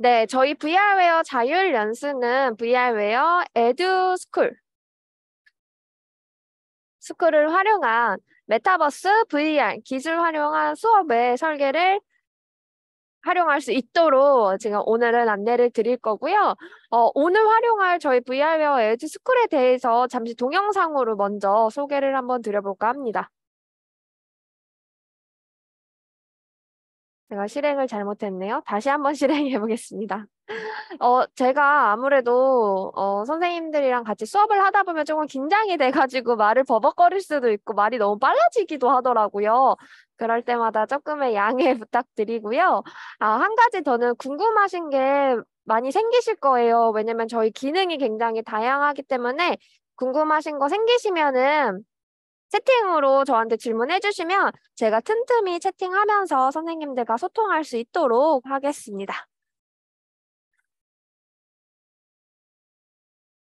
네, 저희 VR웨어 자율 연수는 VR웨어 에듀스쿨, 스쿨을 활용한 메타버스 VR 기술 활용한 수업의 설계를 활용할 수 있도록 지금 오늘은 안내를 드릴 거고요. 오늘 활용할 저희 VR웨어 에듀스쿨에 대해서 잠시 동영상으로 먼저 소개를 한번 드려볼까 합니다. 제가 실행을 잘못했네요. 다시 한번 실행해 보겠습니다. 제가 아무래도, 선생님들이랑 같이 수업을 하다 보면 조금 긴장이 돼가지고 말을 버벅거릴 수도 있고 말이 너무 빨라지기도 하더라고요. 그럴 때마다 조금의 양해 부탁드리고요. 한 가지 더는 궁금하신 게 많이 생기실 거예요. 왜냐면 저희 기능이 굉장히 다양하기 때문에 궁금하신 거 생기시면은 채팅으로 저한테 질문해 주시면 제가 틈틈이 채팅하면서 선생님들과 소통할 수 있도록 하겠습니다.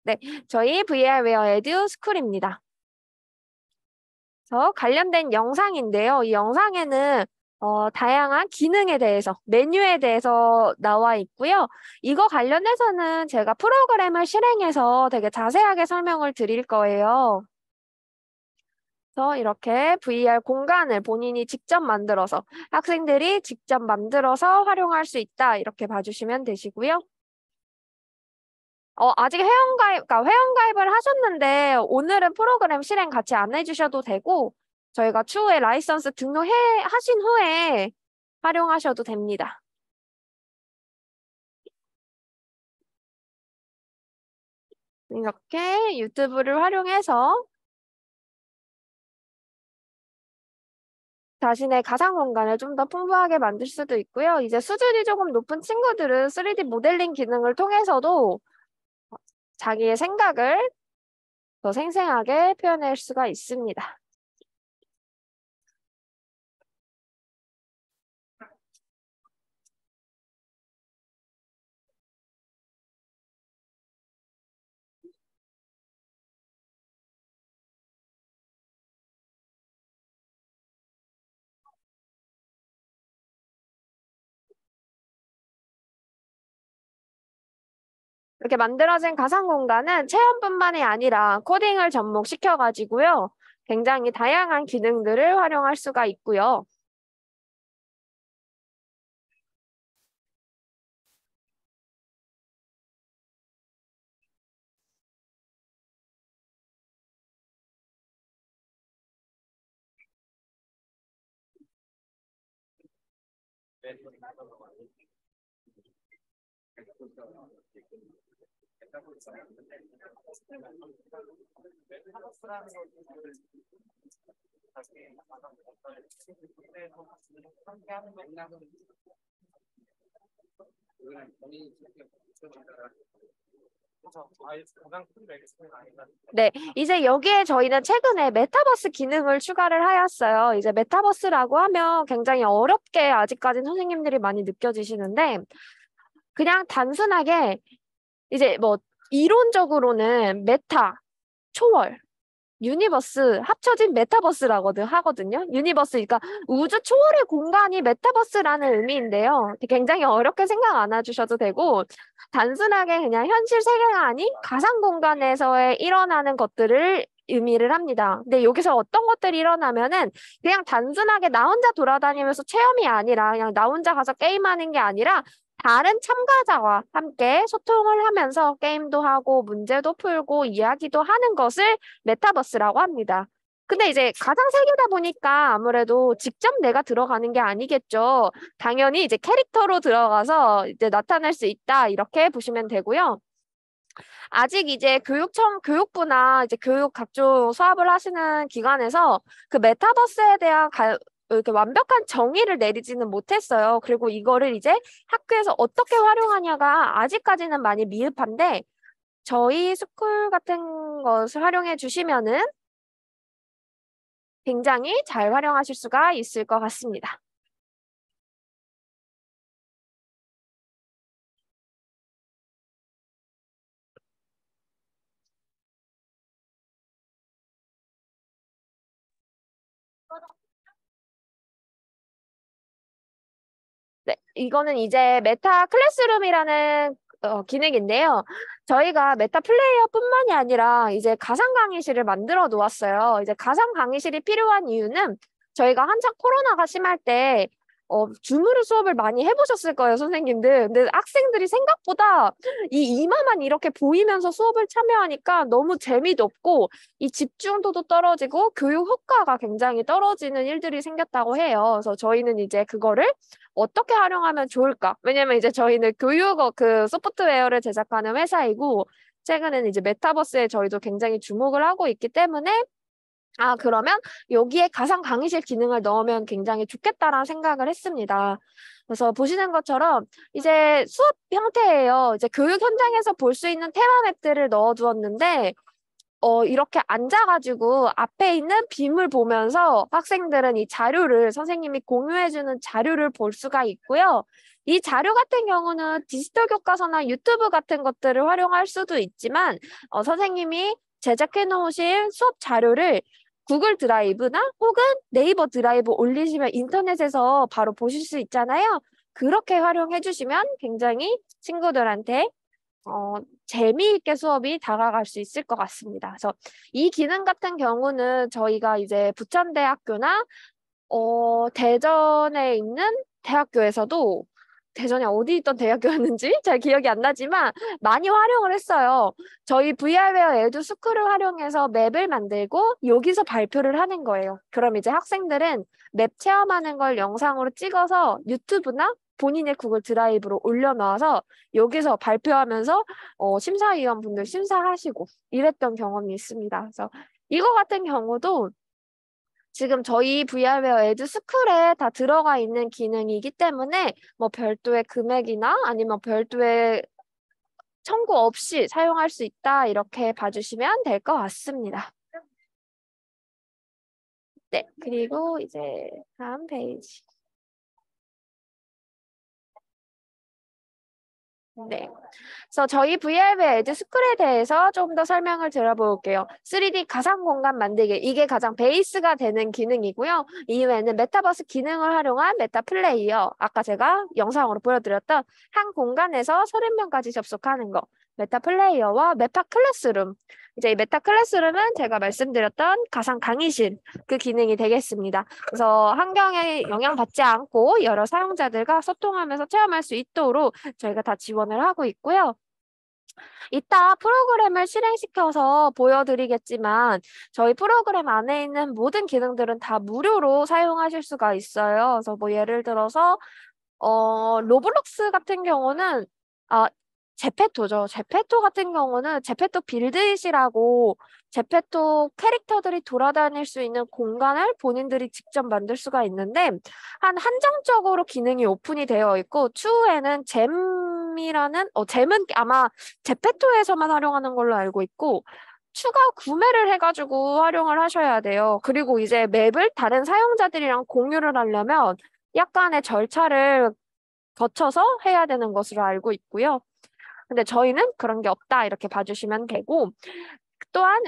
네, 저희 VR웨어 에듀 스쿨입니다. 관련된 영상인데요. 이 영상에는 다양한 기능에 대해서, 메뉴에 대해서 나와 있고요. 이거 관련해서는 제가 프로그램을 실행해서 되게 자세하게 설명을 드릴 거예요. 그래서 이렇게 VR 공간을 본인이 직접 만들어서 학생들이 직접 만들어서 활용할 수 있다. 이렇게 봐주시면 되시고요. 아직 그러니까 회원가입을 하셨는데 오늘은 프로그램 실행 같이 안 해주셔도 되고 저희가 추후에 라이선스 하신 후에 활용하셔도 됩니다. 이렇게 유튜브를 활용해서 자신의 가상 공간을 좀 더 풍부하게 만들 수도 있고요. 이제 수준이 조금 높은 친구들은 3D 모델링 기능을 통해서도 자기의 생각을 더 생생하게 표현할 수가 있습니다. 이렇게 만들어진 가상 공간은 체험뿐만이 아니라 코딩을 접목시켜가지고요. 굉장히 다양한 기능들을 활용할 수가 있고요. 네, 이제 여기에 저희는 최근에 메타버스 기능을 추가를 하였어요. 이제 메타버스라고 하면 굉장히 어렵게 아직까지 선생님들이 많이 느껴지시는데, 그냥 단순하게 이제 뭐 이론적으로는 메타, 초월, 유니버스 합쳐진 메타버스라거든 하거든요. 유니버스 그러니까 우주 초월의 공간이 메타버스라는 의미인데요. 굉장히 어렵게 생각 안 해주셔도 되고 단순하게 그냥 현실 세계가 아닌 가상 공간에서의 일어나는 것들을 의미를 합니다. 근데 여기서 어떤 것들이 일어나면은 그냥 단순하게 나 혼자 돌아다니면서 체험이 아니라 그냥 나 혼자 가서 게임하는 게 아니라 다른 참가자와 함께 소통을 하면서 게임도 하고 문제도 풀고 이야기도 하는 것을 메타버스라고 합니다. 근데 이제 가상 세계다 보니까 아무래도 직접 내가 들어가는 게 아니겠죠. 당연히 이제 캐릭터로 들어가서 이제 나타낼 수 있다. 이렇게 보시면 되고요. 아직 이제 교육부나 이제 교육 각종 수업을 하시는 기관에서 그 메타버스에 대한 이렇게 완벽한 정의를 내리지는 못했어요. 그리고 이거를 이제 학교에서 어떻게 활용하냐가 아직까지는 많이 미흡한데 저희 스쿨 같은 것을 활용해 주시면은 굉장히 잘 활용하실 수가 있을 것 같습니다. 네, 이거는 이제 메타 클래스룸이라는 기능인데요. 저희가 메타 플레이어뿐만이 아니라 이제 가상 강의실을 만들어 놓았어요. 이제 가상 강의실이 필요한 이유는 저희가 한창 코로나가 심할 때 줌으로 수업을 많이 해보셨을 거예요, 선생님들. 근데 학생들이 생각보다 이 이마만 이렇게 보이면서 수업을 참여하니까 너무 재미도 없고 이 집중도도 떨어지고 교육 효과가 굉장히 떨어지는 일들이 생겼다고 해요. 그래서 저희는 이제 그거를 어떻게 활용하면 좋을까? 왜냐면 이제 저희는 그 소프트웨어를 제작하는 회사이고 최근에는 이제 메타버스에 저희도 굉장히 주목을 하고 있기 때문에 그러면 여기에 가상 강의실 기능을 넣으면 굉장히 좋겠다라는 생각을 했습니다. 그래서 보시는 것처럼 이제 수업 형태예요. 이제 교육 현장에서 볼 수 있는 테마맵들을 넣어두었는데 이렇게 앉아가지고 앞에 있는 빔을 보면서 학생들은 이 자료를 선생님이 공유해주는 자료를 볼 수가 있고요. 이 자료 같은 경우는 디지털 교과서나 유튜브 같은 것들을 활용할 수도 있지만 선생님이 제작해 놓으신 수업 자료를 구글 드라이브나 혹은 네이버 드라이브 올리시면 인터넷에서 바로 보실 수 있잖아요. 그렇게 활용해 주시면 굉장히 친구들한테 재미있게 수업이 다가갈 수 있을 것 같습니다. 그래서 이 기능 같은 경우는 저희가 이제 부천대학교나 대전에 있는 대학교에서도 대전에 어디 있던 대학교였는지 잘 기억이 안 나지만 많이 활용을 했어요. 저희 VR웨어 에듀스쿨을 활용해서 맵을 만들고 여기서 발표를 하는 거예요. 그럼 이제 학생들은 맵 체험하는 걸 영상으로 찍어서 유튜브나 본인의 구글 드라이브로 올려놔서 여기서 발표하면서 심사위원분들 심사하시고 이랬던 경험이 있습니다. 그래서 이거 같은 경우도 지금 저희 VR웨어 에듀스쿨에 다 들어가 있는 기능이기 때문에 뭐 별도의 금액이나 아니면 별도의 청구 없이 사용할 수 있다 이렇게 봐주시면 될 것 같습니다. 네, 그리고 이제 다음 페이지. 네. 그래서 저희 VR의 에듀스쿨에 대해서 좀 더 설명을 들어볼게요. 3D 가상 공간 만들기. 이게 가장 베이스가 되는 기능이고요. 이외에는 메타버스 기능을 활용한 메타 플레이어. 아까 제가 영상으로 보여드렸던 한 공간에서 30명까지 접속하는 거. 메타 플레이어와 메타 클래스룸. 이제 이 메타 클래스룸은 제가 말씀드렸던 가상 강의실 그 기능이 되겠습니다. 그래서 환경에 영향받지 않고 여러 사용자들과 소통하면서 체험할 수 있도록 저희가 다 지원을 하고 있고요. 이따 프로그램을 실행시켜서 보여드리겠지만 저희 프로그램 안에 있는 모든 기능들은 다 무료로 사용하실 수가 있어요. 그래서 뭐 예를 들어서 로블록스 같은 경우는 제페토죠. 제페토 같은 경우는 제페토 빌드잇이라고 제페토 캐릭터들이 돌아다닐 수 있는 공간을 본인들이 직접 만들 수가 있는데 한정적으로 기능이 오픈이 되어 있고 추후에는 잼은 아마 제페토에서만 활용하는 걸로 알고 있고 추가 구매를 해가지고 활용을 하셔야 돼요. 그리고 이제 맵을 다른 사용자들이랑 공유를 하려면 약간의 절차를 거쳐서 해야 되는 것으로 알고 있고요. 근데 저희는 그런 게 없다 이렇게 봐주시면 되고 또한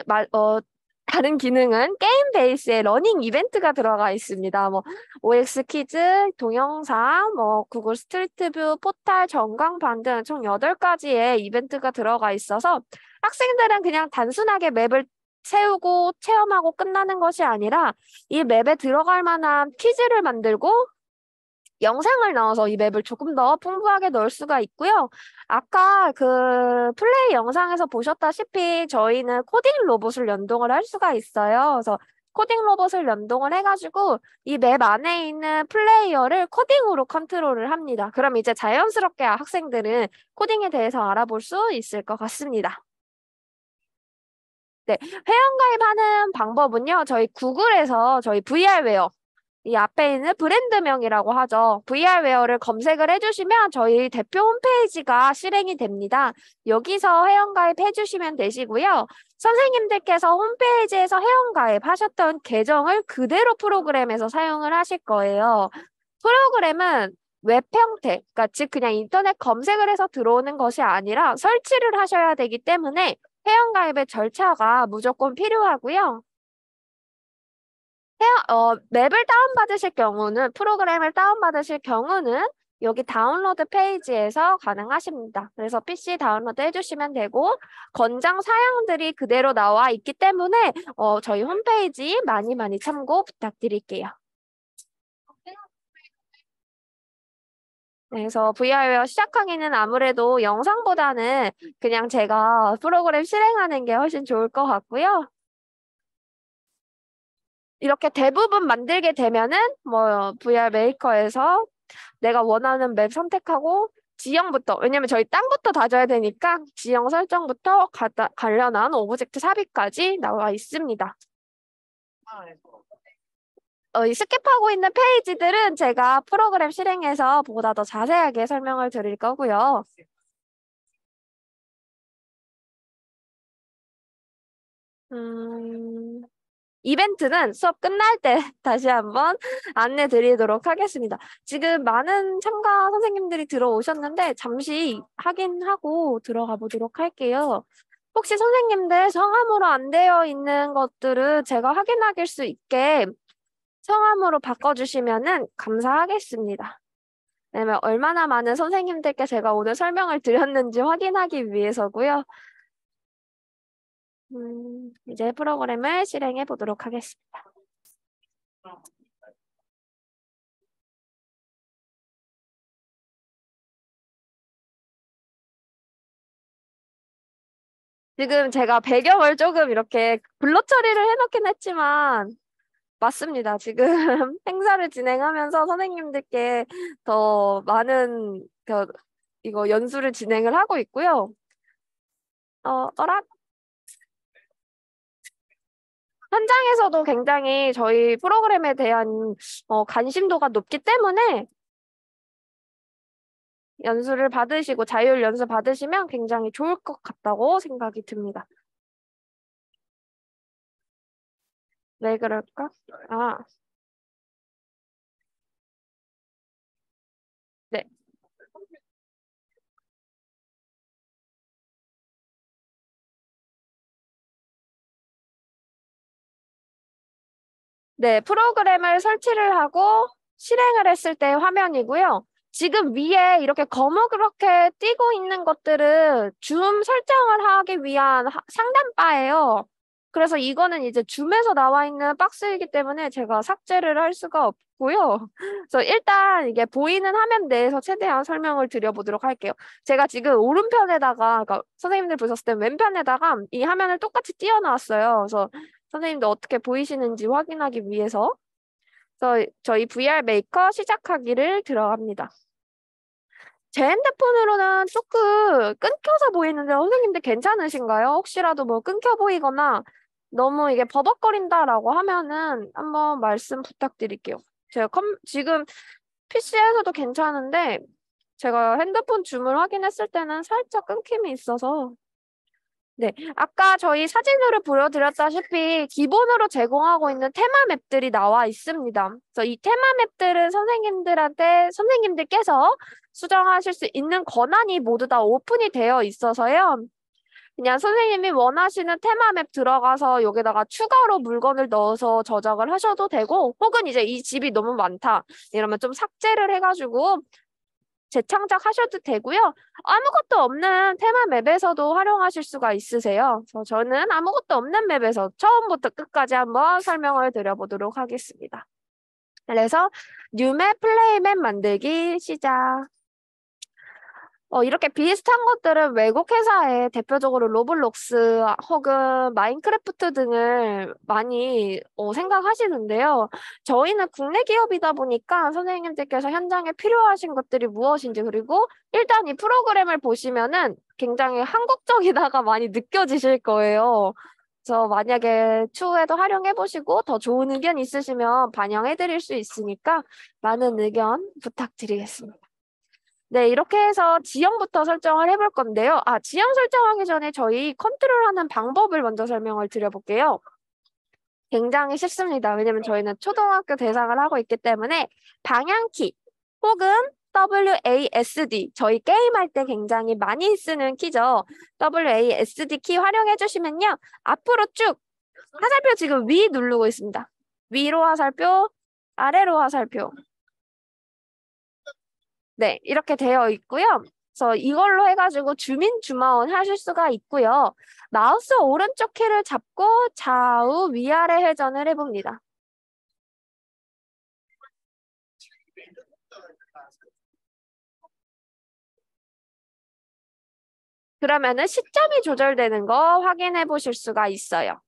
다른 기능은 게임 베이스에 러닝 이벤트가 들어가 있습니다. 뭐 OX 퀴즈, 동영상, 뭐 구글 스트리트뷰, 포탈, 전광판 등 총 8가지의 이벤트가 들어가 있어서 학생들은 그냥 단순하게 맵을 세우고 체험하고 끝나는 것이 아니라 이 맵에 들어갈 만한 퀴즈를 만들고 영상을 넣어서 이 맵을 조금 더 풍부하게 넣을 수가 있고요. 아까 그 플레이 영상에서 보셨다시피 저희는 코딩 로봇을 연동을 할 수가 있어요. 그래서 코딩 로봇을 연동을 해가지고 이 맵 안에 있는 플레이어를 코딩으로 컨트롤을 합니다. 그럼 이제 자연스럽게 학생들은 코딩에 대해서 알아볼 수 있을 것 같습니다. 네, 회원가입하는 방법은요. 저희 구글에서 저희 VR웨어 이 앞에 있는 브랜드명이라고 하죠. VR웨어를 검색을 해주시면 저희 대표 홈페이지가 실행이 됩니다. 여기서 회원가입 해주시면 되시고요. 선생님들께서 홈페이지에서 회원가입 하셨던 계정을 그대로 프로그램에서 사용을 하실 거예요. 프로그램은 웹 형태, 그러니까 즉 그냥 인터넷 검색을 해서 들어오는 것이 아니라 설치를 하셔야 되기 때문에 회원가입의 절차가 무조건 필요하고요. 맵을 다운받으실 경우는, 프로그램을 다운받으실 경우는 여기 다운로드 페이지에서 가능하십니다. 그래서 PC 다운로드 해주시면 되고 권장 사양들이 그대로 나와 있기 때문에 저희 홈페이지 많이 많이 참고 부탁드릴게요. 네, 그래서 VR웨어 시작하기는 아무래도 영상보다는 그냥 제가 프로그램 실행하는 게 훨씬 좋을 것 같고요. 이렇게 대부분 만들게 되면은 뭐 VR 메이커에서 내가 원하는 맵 선택하고 지형부터, 왜냐면 저희 땅부터 다져야 되니까 지형 설정부터 관련한 오브젝트 삽입까지 나와 있습니다. 이 스킵하고 있는 페이지들은 제가 프로그램 실행해서 보다 더 자세하게 설명을 드릴 거고요. 이벤트는 수업 끝날 때 다시 한번 안내 드리도록 하겠습니다. 지금 많은 참가 선생님들이 들어오셨는데 잠시 확인하고 들어가 보도록 할게요. 혹시 선생님들 성함으로 안 되어 있는 것들은 제가 확인할 수 있게 성함으로 바꿔주시면 감사하겠습니다. 왜냐면 얼마나 많은 선생님들께 제가 오늘 설명을 드렸는지 확인하기 위해서고요. 이제 프로그램을 실행해 보도록 하겠습니다. 지금 제가 배경을 조금 이렇게 블러 처리를 해놓긴 했지만 맞습니다. 지금 행사를 진행하면서 선생님들께 더 많은 이거 연수를 진행을 하고 있고요. 어라? 현장에서도 굉장히 저희 프로그램에 대한 관심도가 높기 때문에 연수를 받으시고 자율 연수 받으시면 굉장히 좋을 것 같다고 생각이 듭니다. 왜 그럴까? 아, 네. 네, 프로그램을 설치를 하고 실행을 했을 때 화면이고요. 지금 위에 이렇게 거무그렇게 띄고 있는 것들은 줌 설정을 하기 위한 상단바예요. 그래서 이거는 이제 줌에서 나와 있는 박스이기 때문에 제가 삭제를 할 수가 없고요. 그래서 일단 이게 보이는 화면 내에서 최대한 설명을 드려보도록 할게요. 제가 지금 오른편에다가, 그러니까 선생님들 보셨을 때 왼편에다가 이 화면을 똑같이 띄워놨어요. 그래서 선생님도 어떻게 보이시는지 확인하기 위해서 저희 VR 메이커 시작하기를 들어갑니다. 제 핸드폰으로는 조금 끊겨서 보이는데 선생님들 괜찮으신가요? 혹시라도 뭐 끊겨 보이거나 너무 이게 버벅거린다라고 하면은 한번 말씀 부탁드릴게요. 제가 지금 PC에서도 괜찮은데 제가 핸드폰 줌을 확인했을 때는 살짝 끊김이 있어서 네, 아까 저희 사진으로 보여드렸다시피 기본으로 제공하고 있는 테마 맵들이 나와 있습니다. 그래서 이 테마 맵들은 선생님들께서 수정하실 수 있는 권한이 모두 다 오픈이 되어 있어서요. 그냥 선생님이 원하시는 테마 맵 들어가서 여기다가 추가로 물건을 넣어서 저장을 하셔도 되고 혹은 이제 이 집이 너무 많다 이러면 좀 삭제를 해가지고 재창작하셔도 되고요. 아무것도 없는 테마 맵에서도 활용하실 수가 있으세요. 그래서 저는 아무것도 없는 맵에서 처음부터 끝까지 한번 설명을 드려보도록 하겠습니다. 그래서 뉴맵, 플레이맵 만들기 시작. 이렇게 비슷한 것들은 외국 회사에 대표적으로 로블록스 혹은 마인크래프트 등을 많이 생각하시는데요. 저희는 국내 기업이다 보니까 선생님들께서 현장에 필요하신 것들이 무엇인지 그리고 일단 이 프로그램을 보시면은 굉장히 한국적이다가 많이 느껴지실 거예요. 그래서 만약에 추후에도 활용해 보시고 더 좋은 의견 있으시면 반영해 드릴 수 있으니까 많은 의견 부탁드리겠습니다. 네, 이렇게 해서 지형부터 설정을 해볼 건데요. 지형 설정하기 전에 저희 컨트롤하는 방법을 먼저 설명을 드려볼게요. 굉장히 쉽습니다. 왜냐면 저희는 초등학교 대상을 하고 있기 때문에 방향키 혹은 WASD, 저희 게임할 때 굉장히 많이 쓰는 키죠. WASD 키 활용해 주시면요. 앞으로 쭉 화살표 지금 위 누르고 있습니다. 위로 화살표, 아래로 화살표. 네, 이렇게 되어 있고요. 그래서 이걸로 해가지고 주민 주마원 하실 수가 있고요. 마우스 오른쪽 키를 잡고 좌우 위아래 회전을 해봅니다. 그러면은 시점이 조절되는 거 확인해 보실 수가 있어요.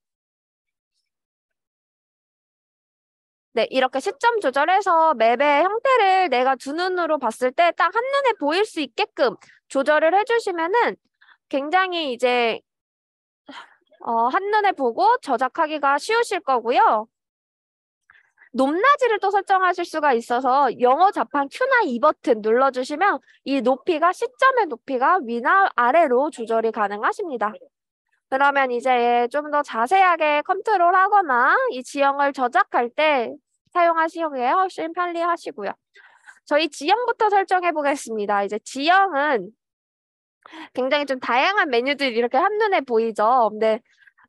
네, 이렇게 시점 조절해서 맵의 형태를 내가 두 눈으로 봤을 때 딱 한눈에 보일 수 있게끔 조절을 해주시면은 굉장히 이제 한눈에 보고 저작하기가 쉬우실 거고요. 높낮이를 또 설정하실 수가 있어서 영어 자판 Q나 E 버튼 눌러주시면 이 높이가 시점의 높이가 위나 아래로 조절이 가능하십니다. 그러면 이제 좀 더 자세하게 컨트롤하거나 이 지형을 저작할 때 사용하시기에 훨씬 편리하시고요. 저희 지형부터 설정해 보겠습니다. 이제 지형은 굉장히 좀 다양한 메뉴들이 이렇게 한눈에 보이죠. 근데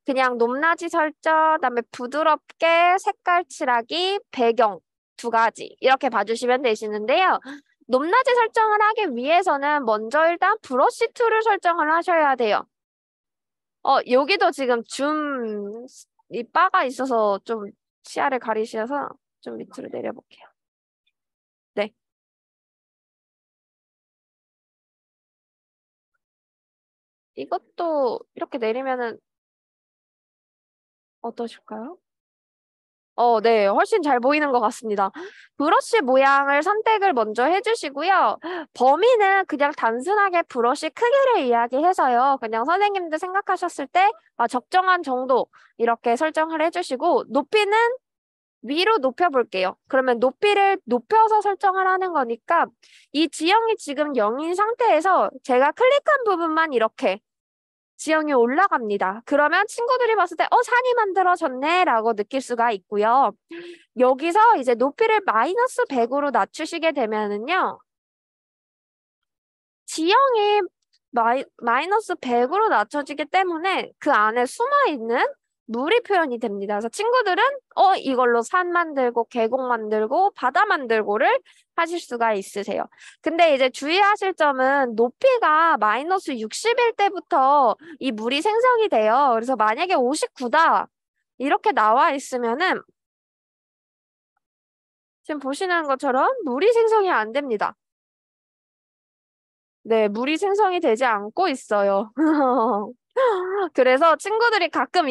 그냥 높낮이 설정, 그다음에 부드럽게 색깔 칠하기, 배경 두 가지 이렇게 봐주시면 되시는데요. 높낮이 설정을 하기 위해서는 먼저 일단 브러쉬 툴을 설정을 하셔야 돼요. 여기도 지금 이 바가 있어서 좀 시야를 가리셔서 좀 밑으로 내려볼게요. 네. 이것도 이렇게 내리면은 어떠실까요? 네, 훨씬 잘 보이는 것 같습니다. 브러쉬 모양을 선택을 먼저 해주시고요. 범위는 그냥 단순하게 브러쉬 크기를 이야기해서요. 그냥 선생님들 생각하셨을 때 적정한 정도 이렇게 설정을 해주시고 높이는 위로 높여볼게요. 그러면 높이를 높여서 설정을 하는 거니까 이 지형이 지금 0인 상태에서 제가 클릭한 부분만 이렇게 지형이 올라갑니다. 그러면 친구들이 봤을 때 산이 만들어졌네 라고 느낄 수가 있고요. 여기서 이제 높이를 마이너스 100으로 낮추시게 되면은요. 지형이 마이너스 100으로 낮춰지기 때문에 그 안에 숨어있는 물이 표현이 됩니다. 그래서 친구들은 이걸로 산 만들고 계곡 만들고 바다 만들고를 하실 수가 있으세요. 근데 이제 주의하실 점은 높이가 마이너스 60일 때부터 이 물이 생성이 돼요. 그래서 만약에 59다 이렇게 나와 있으면은 지금 보시는 것처럼 물이 생성이 안 됩니다. 네, 물이 생성이 되지 않고 있어요. 그래서 친구들이 가끔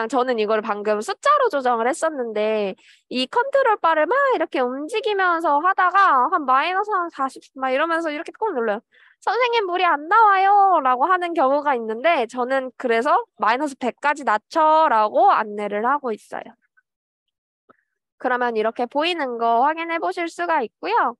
저는 이걸 방금 숫자로 조정을 했었는데, 이 컨트롤 바를 막 이렇게 움직이면서 하다가 한 마이너스 한 40, 막 이러면서 이렇게 꼭 눌러요. 선생님, 물이 안 나와요. 라고 하는 경우가 있는데, 저는 그래서 마이너스 100까지 낮춰라고 안내를 하고 있어요. 그러면 이렇게 보이는 거 확인해 보실 수가 있고요.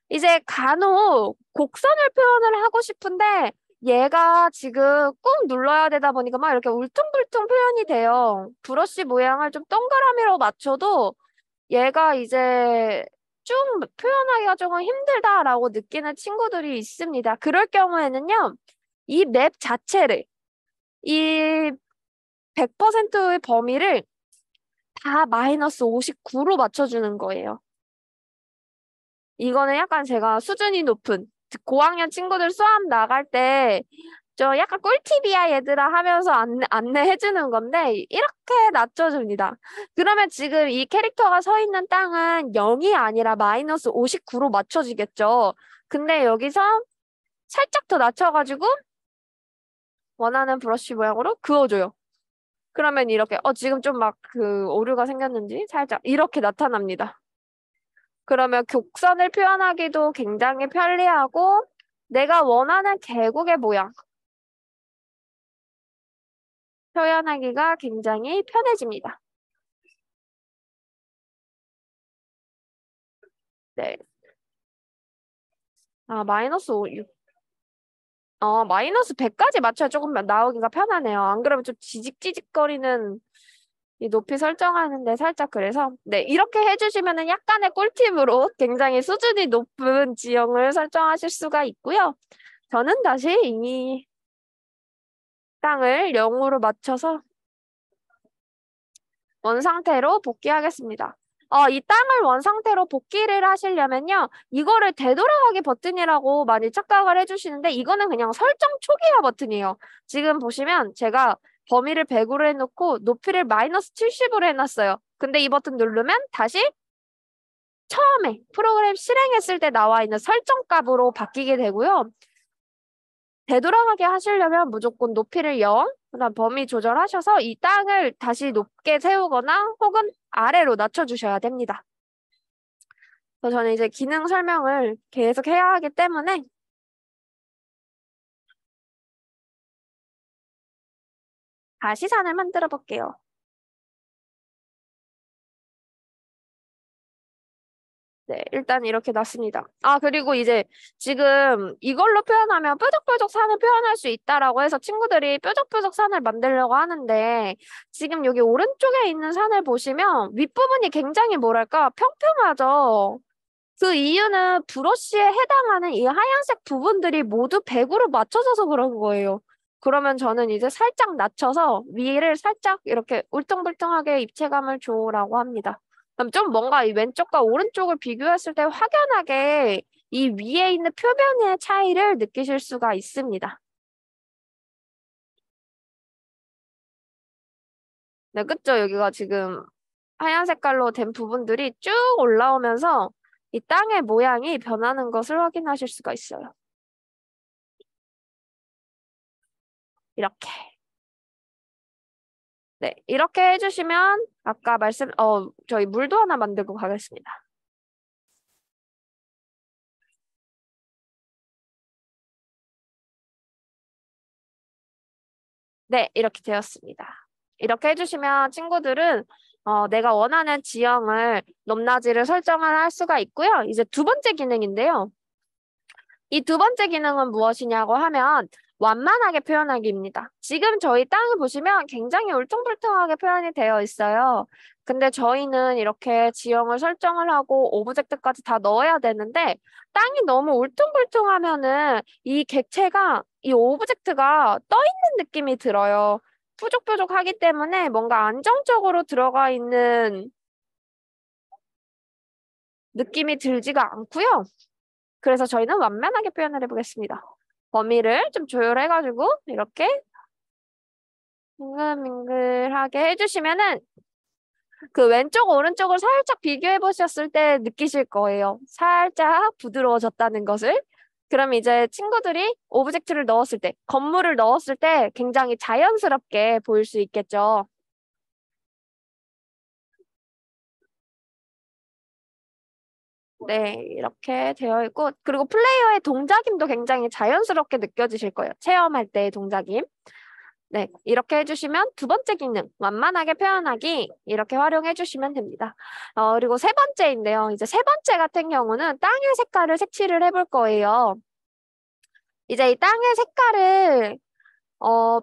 이제 간혹 곡선을 표현을 하고 싶은데 얘가 지금 꾹 눌러야 되다 보니까 막 이렇게 울퉁불퉁 표현이 돼요. 브러쉬 모양을 좀 동그라미로 맞춰도 얘가 이제 쭉 표현하기가 조금 힘들다라고 느끼는 친구들이 있습니다. 그럴 경우에는요. 이 맵 자체를 이 100%의 범위를 다 마이너스 59로 맞춰주는 거예요. 이거는 약간 제가 수준이 높은 고학년 친구들 수업 나갈 때 저 약간 꿀팁이야 얘들아 하면서 안내해주는 건데 이렇게 낮춰줍니다. 그러면 지금 이 캐릭터가 서 있는 땅은 0이 아니라 마이너스 59로 맞춰지겠죠. 근데 여기서 살짝 더 낮춰가지고 원하는 브러쉬 모양으로 그어줘요. 그러면 이렇게 지금 좀 막 그 오류가 생겼는지 살짝 이렇게 나타납니다. 그러면 곡선을 표현하기도 굉장히 편리하고 내가 원하는 계곡의 모양 표현하기가 굉장히 편해집니다. 네. 마이너스 6. 마이너스 100까지 맞춰야 조금 나오기가 편하네요. 안 그러면 좀 지직지직거리는 이 높이 설정하는데 살짝 그래서 네 이렇게 해주시면은 약간의 꿀팁으로 굉장히 수준이 높은 지형을 설정하실 수가 있고요. 저는 다시 이 땅을 0으로 맞춰서 원 상태로 복귀하겠습니다. 이 땅을 원상태로 복귀를 하시려면요. 이거를 되돌아가기 버튼이라고 많이 착각을 해주시는데 이거는 그냥 설정 초기화 버튼이에요. 지금 보시면 제가 범위를 100으로 해놓고 높이를 마이너스 70으로 해놨어요. 근데 이 버튼 누르면 다시 처음에 프로그램 실행했을 때 나와 있는 설정 값으로 바뀌게 되고요. 되돌아가게 하시려면 무조건 높이를 0, 그다음 범위 조절하셔서 이 땅을 다시 높게 세우거나 혹은 아래로 낮춰주셔야 됩니다. 그래서 저는 이제 기능 설명을 계속 해야 하기 때문에 다시 산을 만들어 볼게요. 네, 일단 이렇게 놨습니다. 그리고 이제 지금 이걸로 표현하면 뾰족뾰족 산을 표현할 수 있다라고 해서 친구들이 뾰족뾰족 산을 만들려고 하는데 지금 여기 오른쪽에 있는 산을 보시면 윗부분이 굉장히 뭐랄까 평평하죠. 그 이유는 브러쉬에 해당하는 이 하얀색 부분들이 모두 100으로 맞춰져서 그런 거예요. 그러면 저는 이제 살짝 낮춰서 위를 살짝 이렇게 울퉁불퉁하게 입체감을 줘라고 합니다. 그럼 좀 뭔가 이 왼쪽과 오른쪽을 비교했을 때 확연하게 이 위에 있는 표면의 차이를 느끼실 수가 있습니다. 네, 그쵸? 여기가 지금 하얀 색깔로 된 부분들이 쭉 올라오면서 이 땅의 모양이 변하는 것을 확인하실 수가 있어요. 이렇게. 네, 이렇게 해주시면 아까 저희 물도 하나 만들고 가겠습니다. 네, 이렇게 되었습니다. 이렇게 해주시면 친구들은 내가 원하는 지형을 높낮이를 설정을 할 수가 있고요. 이제 두 번째 기능인데요. 이 두 번째 기능은 무엇이냐고 하면 완만하게 표현하기입니다. 지금 저희 땅을 보시면 굉장히 울퉁불퉁하게 표현이 되어 있어요. 근데 저희는 이렇게 지형을 설정을 하고 오브젝트까지 다 넣어야 되는데 땅이 너무 울퉁불퉁하면은 이 객체가 이 오브젝트가 떠 있는 느낌이 들어요. 뾰족뾰족하기 때문에 뭔가 안정적으로 들어가 있는 느낌이 들지가 않고요. 그래서 저희는 완만하게 표현을 해보겠습니다. 범위를 좀 조율해가지고 이렇게 밍글밍글하게 해주시면은 그 왼쪽 오른쪽을 살짝 비교해 보셨을 때 느끼실 거예요. 살짝 부드러워졌다는 것을. 그럼 이제 친구들이 오브젝트를 넣었을 때, 건물을 넣었을 때 굉장히 자연스럽게 보일 수 있겠죠. 네, 이렇게 되어 있고, 그리고 플레이어의 동작임도 굉장히 자연스럽게 느껴지실 거예요. 체험할 때의 동작임. 네, 이렇게 해주시면 두 번째 기능, 완만하게 표현하기, 이렇게 활용해 주시면 됩니다. 그리고 세 번째인데요. 이제 세 번째 같은 경우는 땅의 색깔을 색칠을 해볼 거예요. 이제 이 땅의 색깔을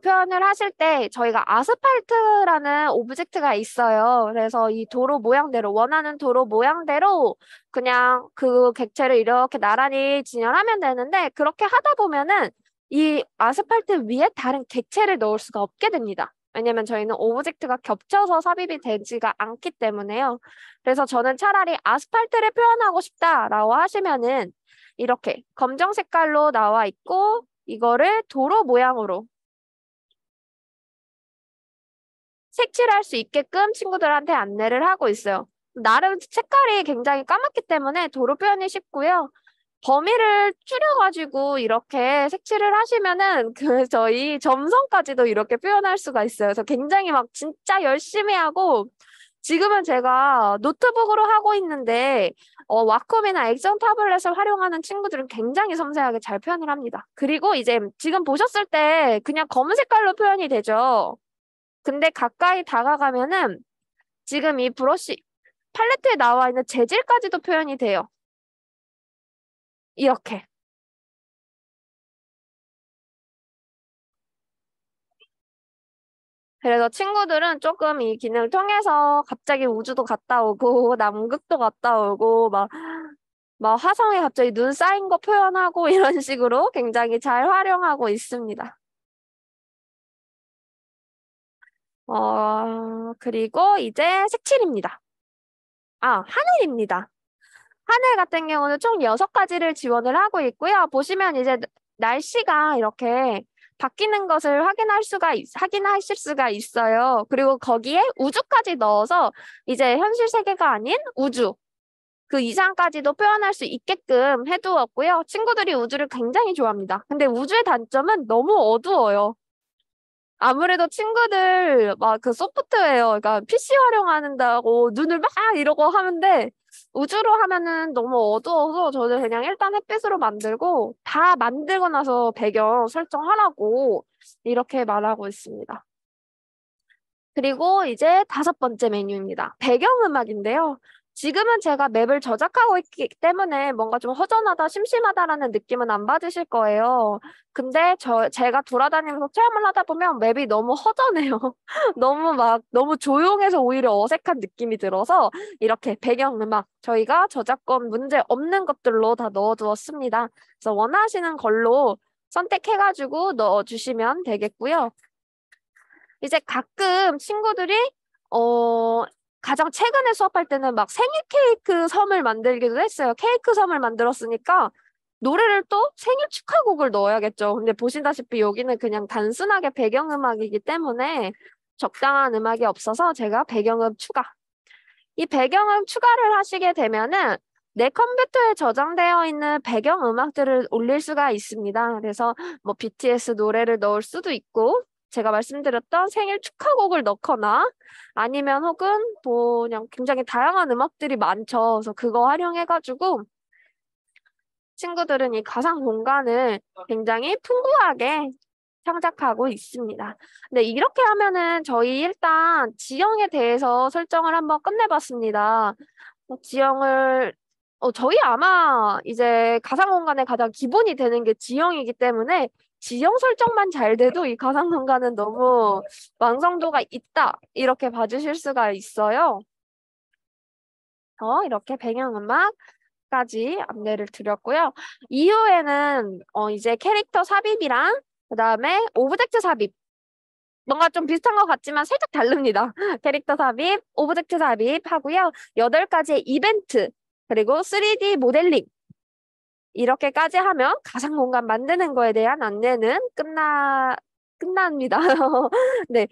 표현을 하실 때 저희가 아스팔트라는 오브젝트가 있어요. 그래서 이 도로 모양대로, 원하는 도로 모양대로 그냥 그 객체를 이렇게 나란히 진열하면 되는데 그렇게 하다 보면은 이 아스팔트 위에 다른 객체를 넣을 수가 없게 됩니다. 왜냐면 저희는 오브젝트가 겹쳐서 삽입이 되지가 않기 때문에요. 그래서 저는 차라리 아스팔트를 표현하고 싶다라고 하시면은 이렇게 검정 색깔로 나와 있고 이거를 도로 모양으로 색칠할 수 있게끔 친구들한테 안내를 하고 있어요. 나름 색깔이 굉장히 까맣기 때문에 도로 표현이 쉽고요. 범위를 줄여가지고 이렇게 색칠을 하시면은 그 저희 점선까지도 이렇게 표현할 수가 있어요. 그래서 굉장히 막 진짜 열심히 하고 지금은 제가 노트북으로 하고 있는데 와콤이나 액션 타블렛을 활용하는 친구들은 굉장히 섬세하게 잘 표현을 합니다. 그리고 이제 지금 보셨을 때 그냥 검은 색깔로 표현이 되죠. 근데 가까이 다가가면은 지금 이 브러쉬 팔레트에 나와 있는 재질까지도 표현이 돼요. 이렇게. 그래서 친구들은 조금 이 기능을 통해서 갑자기 우주도 갔다 오고 남극도 갔다 오고 막 화성에 갑자기 눈 쌓인 거 표현하고 이런 식으로 굉장히 잘 활용하고 있습니다. 그리고 이제 색칠입니다. 하늘입니다. 하늘 같은 경우는 총 6가지를 지원을 하고 있고요. 보시면 이제 날씨가 이렇게 바뀌는 것을 확인하실 수가 있어요. 그리고 거기에 우주까지 넣어서 이제 현실 세계가 아닌 우주, 그 이상까지도 표현할 수 있게끔 해두었고요. 친구들이 우주를 굉장히 좋아합니다. 근데 우주의 단점은 너무 어두워요. 아무래도 친구들 막 그 소프트웨어, 그러니까 PC 활용한다고 눈을 막 이러고 하는데 우주로 하면은 너무 어두워서 저는 그냥 일단 햇빛으로 만들고 다 만들고 나서 배경 설정하라고 이렇게 말하고 있습니다. 그리고 이제 5번째 메뉴입니다. 배경음악인데요. 지금은 제가 맵을 저작하고 있기 때문에 뭔가 좀 허전하다, 심심하다라는 느낌은 안 받으실 거예요. 근데 제가 돌아다니면서 체험을 하다 보면 맵이 너무 허전해요. 너무 조용해서 오히려 어색한 느낌이 들어서 이렇게 배경음악 저희가 저작권 문제 없는 것들로 다 넣어두었습니다. 그래서 원하시는 걸로 선택해가지고 넣어주시면 되겠고요. 이제 가끔 친구들이 어 가장 최근에 수업할 때는 막 생일 케이크 섬을 만들기도 했어요. 케이크 섬을 만들었으니까 노래를 또 생일 축하곡을 넣어야겠죠. 근데 보시다시피 여기는 그냥 단순하게 배경음악이기 때문에 적당한 음악이 없어서 제가 배경음 추가. 이 배경음 추가를 하시게 되면은 내 컴퓨터에 저장되어 있는 배경음악들을 올릴 수가 있습니다. 그래서 뭐 BTS 노래를 넣을 수도 있고 제가 말씀드렸던 생일 축하곡을 넣거나 아니면 혹은 뭐 그냥 굉장히 다양한 음악들이 많죠. 그래서 그거 활용해가지고 친구들은 이 가상 공간을 굉장히 풍부하게 창작하고 있습니다. 근데 이렇게 하면은 저희 일단 지형에 대해서 설정을 한번 끝내봤습니다. 지형을 저희 아마 이제 가상 공간의 가장 기본이 되는 게 지형이기 때문에 지형 설정만 잘 돼도 이 가상 공간은 너무 완성도가 있다 이렇게 봐주실 수가 있어요. 이렇게 배경음악까지 안내를 드렸고요. 이후에는 이제 캐릭터 삽입이랑 그다음에 오브젝트 삽입 뭔가 좀 비슷한 것 같지만 살짝 다릅니다. 캐릭터 삽입, 오브젝트 삽입하고요. 8가지의 이벤트, 그리고 3D 모델링. 이렇게까지 하면 가상 공간 만드는 거에 대한 안내는 끝납니다. 네.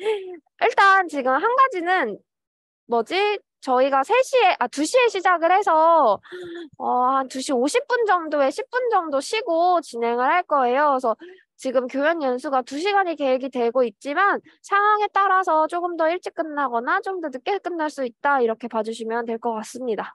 일단 지금 한 가지는 뭐지? 저희가 2시에 시작을 해서 한 2시 50분 정도에 10분 정도 쉬고 진행을 할 거예요. 그래서 지금 교연 연수가 2시간이 계획이 되고 있지만 상황에 따라서 조금 더 일찍 끝나거나 좀 더 늦게 끝날 수 있다. 이렇게 봐주시면 될 것 같습니다.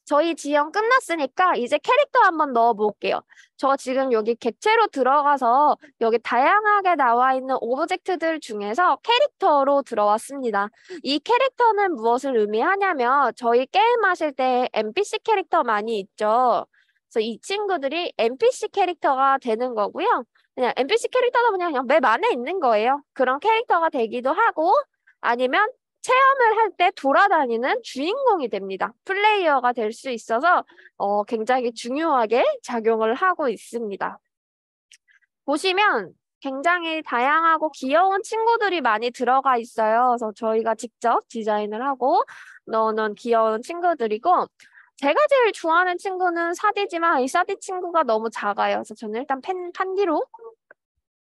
저희 지형 끝났으니까 이제 캐릭터 한번 넣어볼게요. 저 지금 여기 객체로 들어가서 여기 다양하게 나와 있는 오브젝트들 중에서 캐릭터로 들어왔습니다. 이 캐릭터는 무엇을 의미하냐면 저희 게임 하실 때 NPC 캐릭터 많이 있죠. 그래서 이 친구들이 NPC 캐릭터가 되는 거고요. 그냥 NPC 캐릭터다 보면 그냥 맵 안에 있는 거예요. 그런 캐릭터가 되기도 하고 아니면 체험을 할 때 돌아다니는 주인공이 됩니다. 플레이어가 될 수 있어서 굉장히 중요하게 작용을 하고 있습니다. 보시면 굉장히 다양하고 귀여운 친구들이 많이 들어가 있어요. 그래서 저희가 직접 디자인을 하고 넣어놓은 귀여운 친구들이고 제가 제일 좋아하는 친구는 사디지만 이 사디 친구가 너무 작아요. 그래서 저는 일단 판디로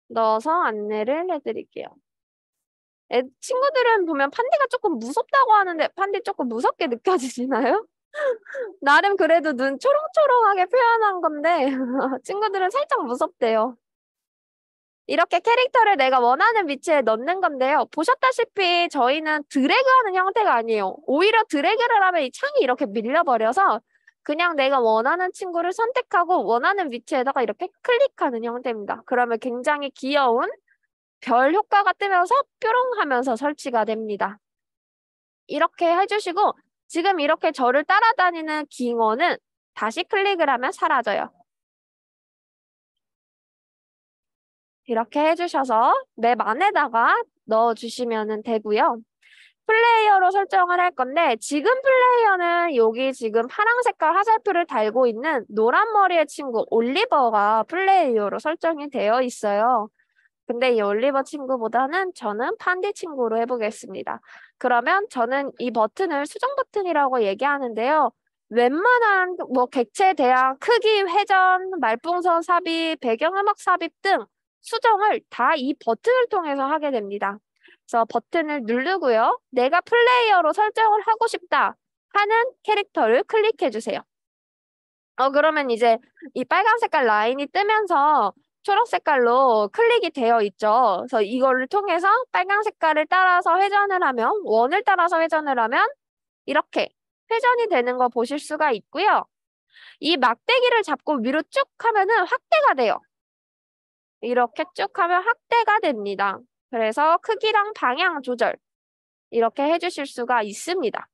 넣어서 안내를 해드릴게요. 친구들은 보면 판디가 조금 무섭다고 하는데 판디 조금 무섭게 느껴지시나요? 나름 그래도 눈 초롱초롱하게 표현한 건데 친구들은 살짝 무섭대요. 이렇게 캐릭터를 내가 원하는 위치에 넣는 건데요. 보셨다시피 저희는 드래그하는 형태가 아니에요. 오히려 드래그를 하면 이 창이 이렇게 밀려버려서 그냥 내가 원하는 친구를 선택하고 원하는 위치에다가 이렇게 클릭하는 형태입니다. 그러면 굉장히 귀여운 별 효과가 뜨면서 뾰롱 하면서 설치가 됩니다. 이렇게 해주시고 지금 이렇게 저를 따라다니는 깅어는 다시 클릭을 하면 사라져요. 이렇게 해주셔서 맵 안에다가 넣어주시면 되고요. 플레이어로 설정을 할 건데 지금 플레이어는 여기 지금 파랑 색깔 화살표를 달고 있는 노란 머리의 친구 올리버가 플레이어로 설정이 되어 있어요. 근데 이 올리버 친구보다는 저는 판디 친구로 해보겠습니다. 그러면 저는 이 버튼을 수정 버튼이라고 얘기하는데요. 웬만한 뭐 객체 대항, 크기, 회전, 말풍선 삽입, 배경음악 삽입 등 수정을 다 이 버튼을 통해서 하게 됩니다. 그래서 버튼을 누르고요. 내가 플레이어로 설정을 하고 싶다 하는 캐릭터를 클릭해 주세요. 그러면 이제 이 빨간 색깔 라인이 뜨면서 초록 색깔로 클릭이 되어 있죠. 그래서 이거를 통해서 빨간 색깔을 따라서 회전을 하면, 원을 따라서 회전을 하면 이렇게 회전이 되는 거 보실 수가 있고요. 이 막대기를 잡고 위로 쭉 하면은 확대가 돼요. 이렇게 쭉 하면 확대가 됩니다. 그래서 크기랑 방향 조절 이렇게 해주실 수가 있습니다.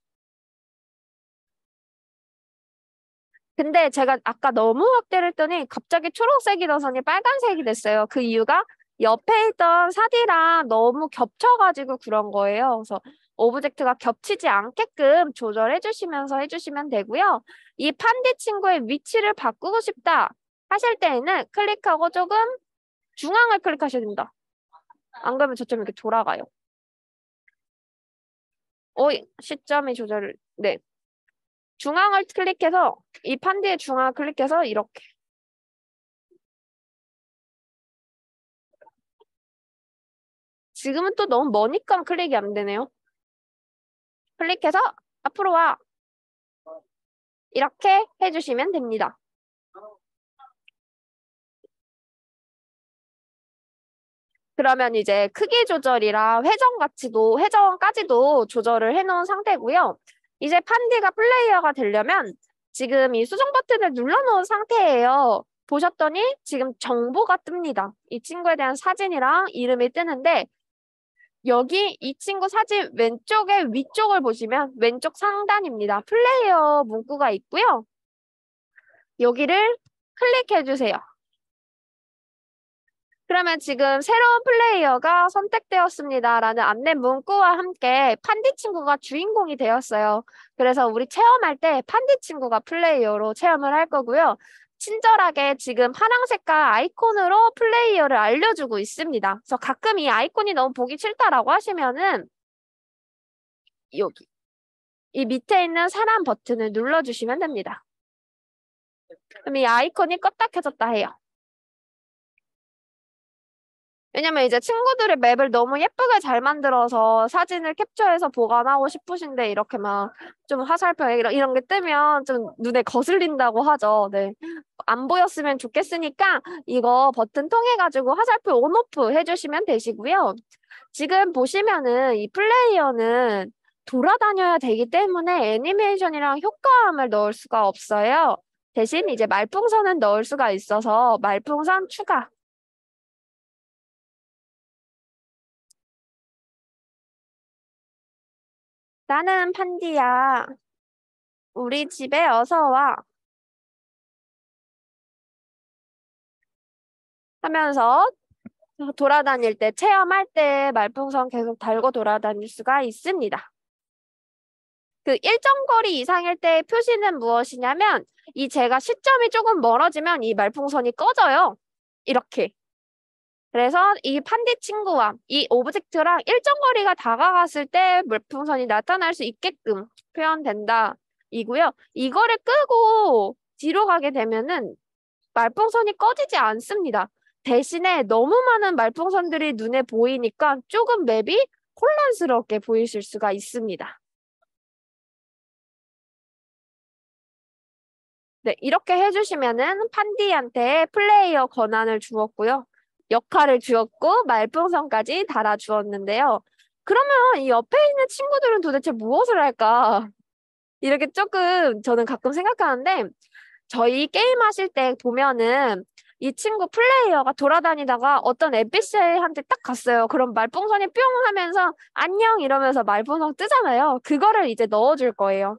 근데 제가 아까 너무 확대를 했더니 갑자기 초록색이던 선이 빨간색이 됐어요. 그 이유가 옆에 있던 사디랑 너무 겹쳐가지고 그런 거예요. 그래서 오브젝트가 겹치지 않게끔 조절해 주시면서 해주시면 되고요. 이 판디 친구의 위치를 바꾸고 싶다 하실 때에는 클릭하고 조금 중앙을 클릭하셔야 됩니다. 안 그러면 저점 이렇게 돌아가요. 시점이 조절을, 네. 중앙을 클릭해서 이 판디의 중앙을 클릭해서 이렇게 지금은 또 너무 머니까 클릭이 안 되네요. 클릭해서 앞으로 와. 이렇게 해주시면 됩니다. 그러면 이제 크기 조절이랑 회전까지도 조절을 해놓은 상태고요. 이제 판디가 플레이어가 되려면 지금 이 수정 버튼을 눌러놓은 상태예요. 보셨더니 지금 정보가 뜹니다. 이 친구에 대한 사진이랑 이름이 뜨는데 여기 이 친구 사진 왼쪽에 위쪽을 보시면 왼쪽 상단입니다. 플레이어 문구가 있고요. 여기를 클릭해 주세요. 그러면 지금 새로운 플레이어가 선택되었습니다라는 안내 문구와 함께 판디 친구가 주인공이 되었어요. 그래서 우리 체험할 때 판디 친구가 플레이어로 체험을 할 거고요. 친절하게 지금 파랑 색깔 아이콘으로 플레이어를 알려주고 있습니다. 그래서 가끔 이 아이콘이 너무 보기 싫다라고 하시면은 여기 이 밑에 있는 사람 버튼을 눌러주시면 됩니다. 그럼 이 아이콘이 껐다 켜졌다 해요. 왜냐면 이제 친구들이 맵을 너무 예쁘게 잘 만들어서 사진을 캡처해서 보관하고 싶으신데 이렇게 막 좀 화살표 이런 게 뜨면 좀 눈에 거슬린다고 하죠. 네. 안 보였으면 좋겠으니까 이거 버튼 통해 가지고 화살표 온오프 해주시면 되시고요. 지금 보시면은 이 플레이어는 돌아다녀야 되기 때문에 애니메이션이랑 효과음을 넣을 수가 없어요. 대신 이제 말풍선은 넣을 수가 있어서 말풍선 추가. 나는 판디야. 우리 집에 어서 와. 하면서 돌아다닐 때, 체험할 때 말풍선 계속 달고 돌아다닐 수가 있습니다. 그 일정 거리 이상일 때의 표시는 무엇이냐면, 이 제가 시점이 조금 멀어지면 이 말풍선이 꺼져요. 이렇게. 그래서 이 판디 친구와 이 오브젝트랑 일정 거리가 다가갔을 때 물풍선이 나타날 수 있게끔 표현된다. 이고요. 이거를 끄고 뒤로 가게 되면은 말풍선이 꺼지지 않습니다. 대신에 너무 많은 말풍선들이 눈에 보이니까 조금 맵이 혼란스럽게 보이실 수가 있습니다. 네, 이렇게 해주시면은 판디한테 플레이어 권한을 주었고요. 역할을 주었고 말풍선까지 달아주었는데요. 그러면 이 옆에 있는 친구들은 도대체 무엇을 할까? 이렇게 조금 저는 가끔 생각하는데 저희 게임 하실 때 보면은 이 친구 플레이어가 돌아다니다가 어떤 NPC한테 딱 갔어요. 그럼 말풍선이 뿅 하면서 안녕 이러면서 말풍선 뜨잖아요. 그거를 이제 넣어줄 거예요.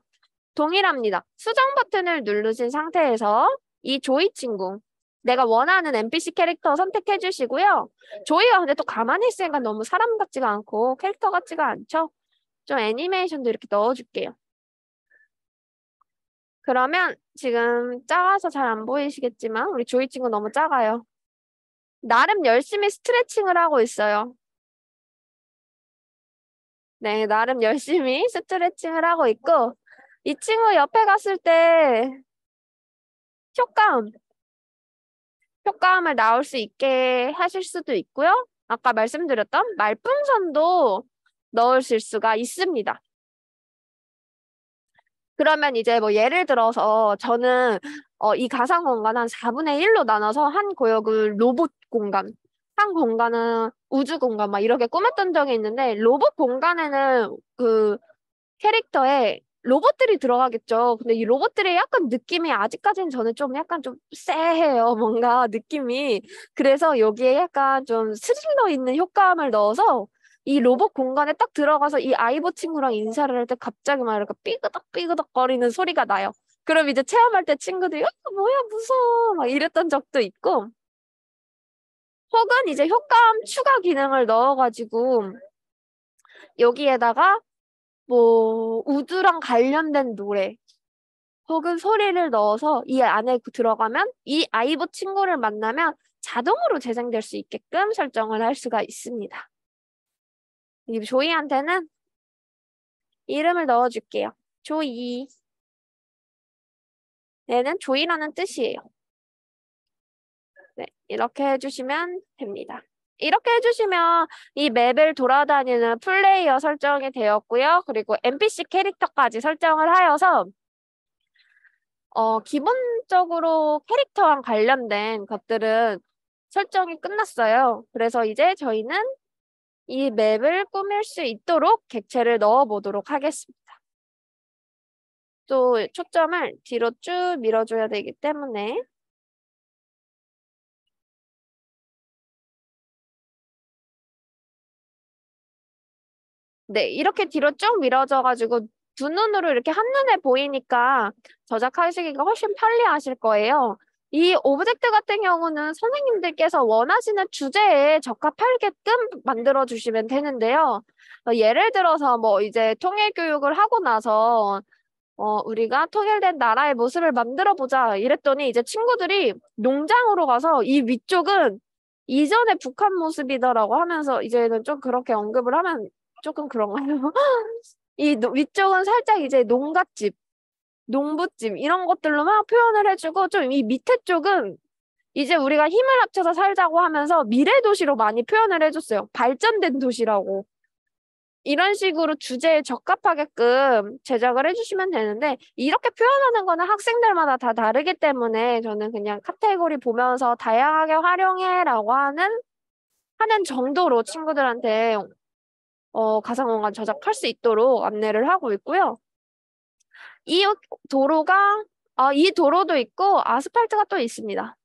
동일합니다. 수정 버튼을 누르신 상태에서 이 조이 친구 내가 원하는 NPC 캐릭터 선택해 주시고요. 조이가 근데 또 가만히 있으니까 너무 사람 같지가 않고 캐릭터 같지가 않죠? 좀 애니메이션도 이렇게 넣어줄게요. 그러면 지금 작아서 잘 안 보이시겠지만 우리 조이 친구 너무 작아요. 나름 열심히 스트레칭을 하고 있어요. 네, 나름 열심히 스트레칭을 하고 있고, 이 친구 옆에 갔을 때 효과음, 효과음을 나올 수 있게 하실 수도 있고요. 아까 말씀드렸던 말풍선도 넣으실 수가 있습니다. 그러면 이제 뭐 예를 들어서 저는 이 가상 공간 한 4분의 1로 나눠서 한 구역을 로봇 공간, 한 공간은 우주 공간 막 이렇게 꾸몄던 적이 있는데 로봇 공간에는 그 캐릭터에 로봇들이 들어가겠죠. 근데 이 로봇들의 약간 느낌이 아직까지는 저는 좀 약간 좀 쎄해요. 뭔가 느낌이. 그래서 여기에 약간 좀 스릴러 있는 효과음을 넣어서 이 로봇 공간에 딱 들어가서 이 아이보 친구랑 인사를 할 때 갑자기 막 이렇게 삐그덕삐그덕 거리는 소리가 나요. 그럼 이제 체험할 때 친구들이 뭐야 무서워 막 이랬던 적도 있고 혹은 이제 효과음 추가 기능을 넣어가지고 여기에다가 뭐 우주랑 관련된 노래 혹은 소리를 넣어서 이 안에 들어가면 이 아이보 친구를 만나면 자동으로 재생될 수 있게끔 설정을 할 수가 있습니다. 이 조이한테는 이름을 넣어줄게요. 조이. 얘는 조이라는 뜻이에요. 네, 이렇게 해주시면 됩니다. 이렇게 해주시면 이 맵을 돌아다니는 플레이어 설정이 되었고요. 그리고 NPC 캐릭터까지 설정을 하여서 기본적으로 캐릭터랑 관련된 것들은 설정이 끝났어요. 그래서 이제 저희는 이 맵을 꾸밀 수 있도록 객체를 넣어 보도록 하겠습니다. 또 초점을 뒤로 쭉 밀어줘야 되기 때문에 네, 이렇게 뒤로 쭉 밀어져가지고 두 눈으로 이렇게 한눈에 보이니까 저작하시기가 훨씬 편리하실 거예요. 이 오브젝트 같은 경우는 선생님들께서 원하시는 주제에 적합하게끔 만들어 주시면 되는데요. 예를 들어서 뭐 이제 통일 교육을 하고 나서 우리가 통일된 나라의 모습을 만들어 보자 이랬더니 이제 친구들이 농장으로 가서 이 위쪽은 이전의 북한 모습이다라고 하면서 이제는 좀 그렇게 언급을 하면 조금 그런가요? 이 위쪽은 살짝 이제 농가집, 농부집 이런 것들로 막 표현을 해주고 좀 이 밑에 쪽은 이제 우리가 힘을 합쳐서 살자고 하면서 미래 도시로 많이 표현을 해줬어요. 발전된 도시라고. 이런 식으로 주제에 적합하게끔 제작을 해주시면 되는데 이렇게 표현하는 거는 학생들마다 다 다르기 때문에 저는 그냥 카테고리 보면서 다양하게 활용해라고 하는 정도로 친구들한테 가상공간 저작할 수 있도록 안내를 하고 있고요. 이 도로가 이 도로도 있고 아스팔트가 또 있습니다.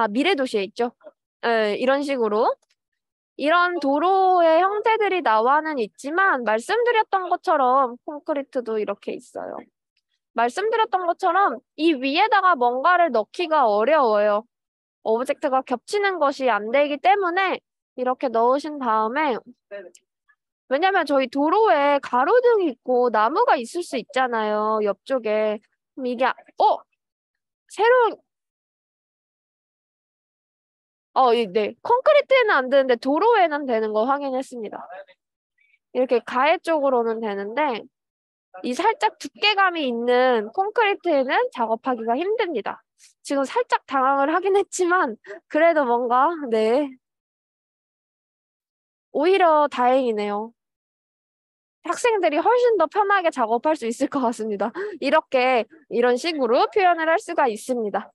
미래 도시에 있죠. 이런 식으로 이런 도로의 형태들이 나와는 있지만 말씀드렸던 것처럼 콘크리트도 이렇게 있어요. 말씀드렸던 것처럼 이 위에다가 뭔가를 넣기가 어려워요. 오브젝트가 겹치는 것이 안 되기 때문에 이렇게 넣으신 다음에 왜냐면 저희 도로에 가로등이 있고 나무가 있을 수 있잖아요. 옆쪽에. 그럼 이게 새로운 네. 콘크리트에는 안 되는데 도로에는 되는 거 확인했습니다. 이렇게 가해 쪽으로는 되는데 이 살짝 두께감이 있는 콘크리트에는 작업하기가 힘듭니다. 지금 살짝 당황을 하긴 했지만 그래도 뭔가 네. 오히려 다행이네요. 학생들이 훨씬 더 편하게 작업할 수 있을 것 같습니다. 이런 식으로 표현을 할 수가 있습니다.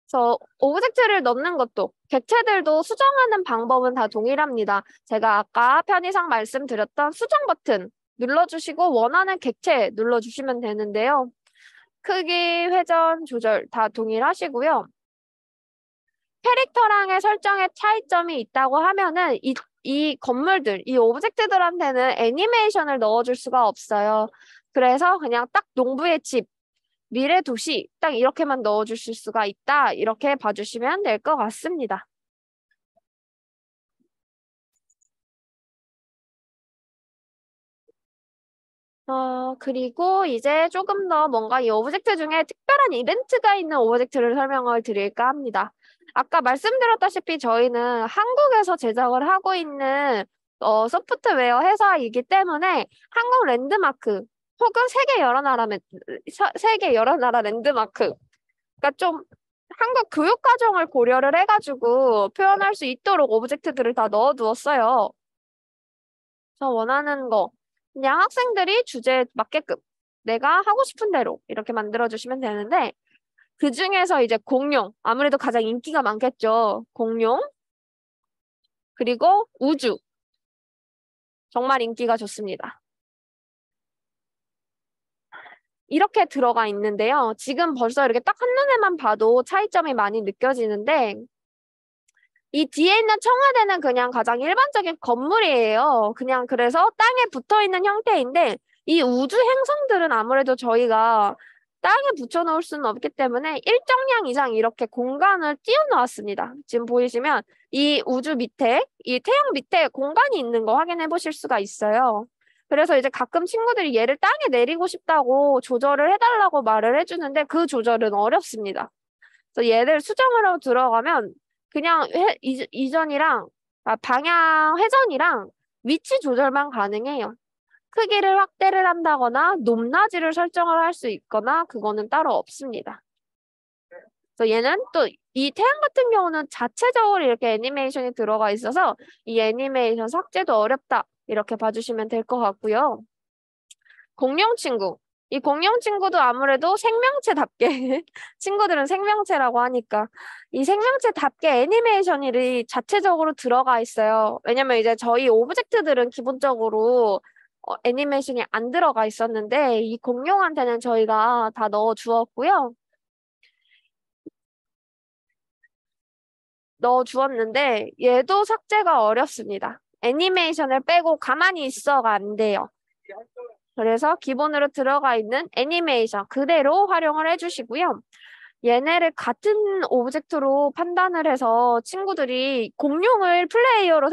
그래서 오브젝트를 넣는 것도 객체들도 수정하는 방법은 다 동일합니다. 제가 아까 편의상 말씀드렸던 수정 버튼 눌러주시고 원하는 객체 눌러주시면 되는데요. 크기, 회전, 조절 다 동일하시고요. 캐릭터랑의 설정에 차이점이 있다고 하면은 이 건물들, 이 오브젝트들한테는 애니메이션을 넣어줄 수가 없어요. 그래서 그냥 딱 농부의 집, 미래 도시 딱 이렇게만 넣어주실 수가 있다. 이렇게 봐주시면 될 것 같습니다. 그리고 이제 조금 더 뭔가 이 오브젝트 중에 특별한 이벤트가 있는 오브젝트를 설명을 드릴까 합니다. 아까 말씀드렸다시피 저희는 한국에서 제작을 하고 있는 소프트웨어 회사이기 때문에 한국 랜드마크 혹은 세계 여러 나라 랜드마크 그러니까 좀 한국 교육 과정을 고려를 해가지고 표현할 수 있도록 오브젝트들을 다 넣어두었어요. 저 원하는 거 그냥 학생들이 주제에 맞게끔 내가 하고 싶은 대로 이렇게 만들어주시면 되는데 그 중에서 이제 공룡 아무래도 가장 인기가 많겠죠. 공룡 그리고 우주 정말 인기가 좋습니다. 이렇게 들어가 있는데요. 지금 벌써 이렇게 딱 한눈에만 봐도 차이점이 많이 느껴지는데 이 뒤에 있는 청와대는 그냥 가장 일반적인 건물이에요. 그냥 그래서 땅에 붙어 있는 형태인데 이 우주 행성들은 아무래도 저희가 땅에 붙여놓을 수는 없기 때문에 일정량 이상 이렇게 공간을 띄워놓았습니다. 지금 보이시면 이 우주 밑에, 이 태양 밑에 공간이 있는 거 확인해 보실 수가 있어요. 그래서 이제 가끔 친구들이 얘를 땅에 내리고 싶다고 조절을 해달라고 말을 해주는데 그 조절은 어렵습니다. 그래서 얘를 수정을 하고 들어가면 그냥 이전이랑 방향 회전이랑 위치 조절만 가능해요. 크기를 확대를 한다거나 높낮이를 설정을 할 수 있거나 그거는 따로 없습니다. 그래서 얘는 또 이 태양 같은 경우는 자체적으로 이렇게 애니메이션이 들어가 있어서 이 애니메이션 삭제도 어렵다 이렇게 봐주시면 될 것 같고요. 공룡 친구. 이 공룡 친구도 아무래도 생명체답게 친구들은 생명체라고 하니까 이 생명체답게 애니메이션이 자체적으로 들어가 있어요. 왜냐면 이제 저희 오브젝트들은 기본적으로 애니메이션이 안 들어가 있었는데 이 공룡한테는 저희가 다 넣어 주었고요. 넣어 주었는데 얘도 삭제가 어렵습니다. 애니메이션을 빼고 가만히 있어가 안 돼요. 그래서 기본으로 들어가 있는 애니메이션 그대로 활용을 해주시고요. 얘네를 같은 오브젝트로 판단을 해서 친구들이 공룡을 플레이어로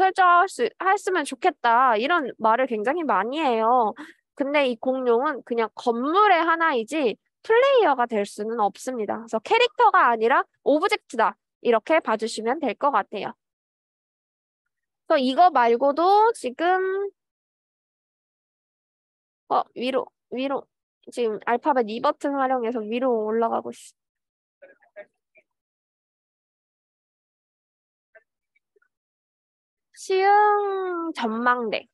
했으면 좋겠다 이런 말을 굉장히 많이 해요. 근데 이 공룡은 그냥 건물의 하나이지 플레이어가 될 수는 없습니다. 그래서 캐릭터가 아니라 오브젝트다 이렇게 봐주시면 될 것 같아요. 그래서 이거 말고도 지금 위로 지금 알파벳 2 버튼 활용해서 위로 올라가고 있어. 시흥 전망대.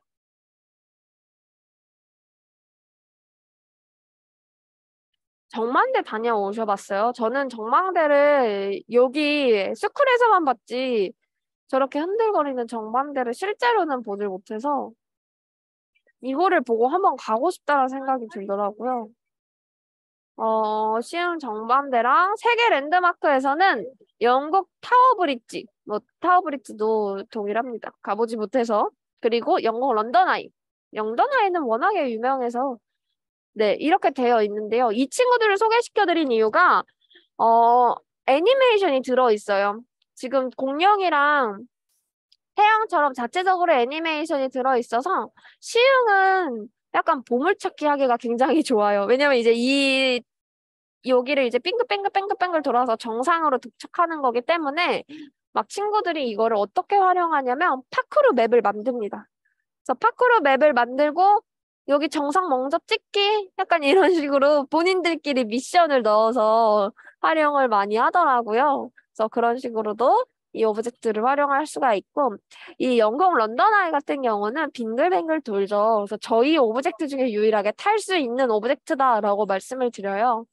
정만대 다녀오셔봤어요? 저는 정망대를 여기 스쿨에서만 봤지 저렇게 흔들거리는 정만대를 실제로는 보질 못해서 이거를 보고 한번 가고 싶다는 생각이 들더라고요. 시흥 정반대랑 세계 랜드마크에서는 영국 타워 브릿지, 뭐 타워 브릿지도 동일합니다. 가보지 못해서. 그리고 영국 런던 아이. 런던 아이는 워낙에 유명해서 네, 이렇게 되어 있는데요. 이 친구들을 소개시켜드린 이유가 애니메이션이 들어있어요. 지금 공룡이랑 태양처럼 자체적으로 애니메이션이 들어있어서 시흥은 약간 보물찾기 하기가 굉장히 좋아요. 왜냐면 이제 여기를 이제 빙글빙글 돌아서 정상으로 도착하는 거기 때문에 막 친구들이 이거를 어떻게 활용하냐면 파크루 맵을 만듭니다. 그래서 파크루 맵을 만들고 여기 정상 먼저 찍기 약간 이런 식으로 본인들끼리 미션을 넣어서 활용을 많이 하더라고요. 그래서 그런 식으로도 이 오브젝트를 활용할 수가 있고 이 영국 런던 아이 같은 경우는 빙글빙글 돌죠. 그래서 저희 오브젝트 중에 유일하게 탈 수 있는 오브젝트다라고 말씀을 드려요.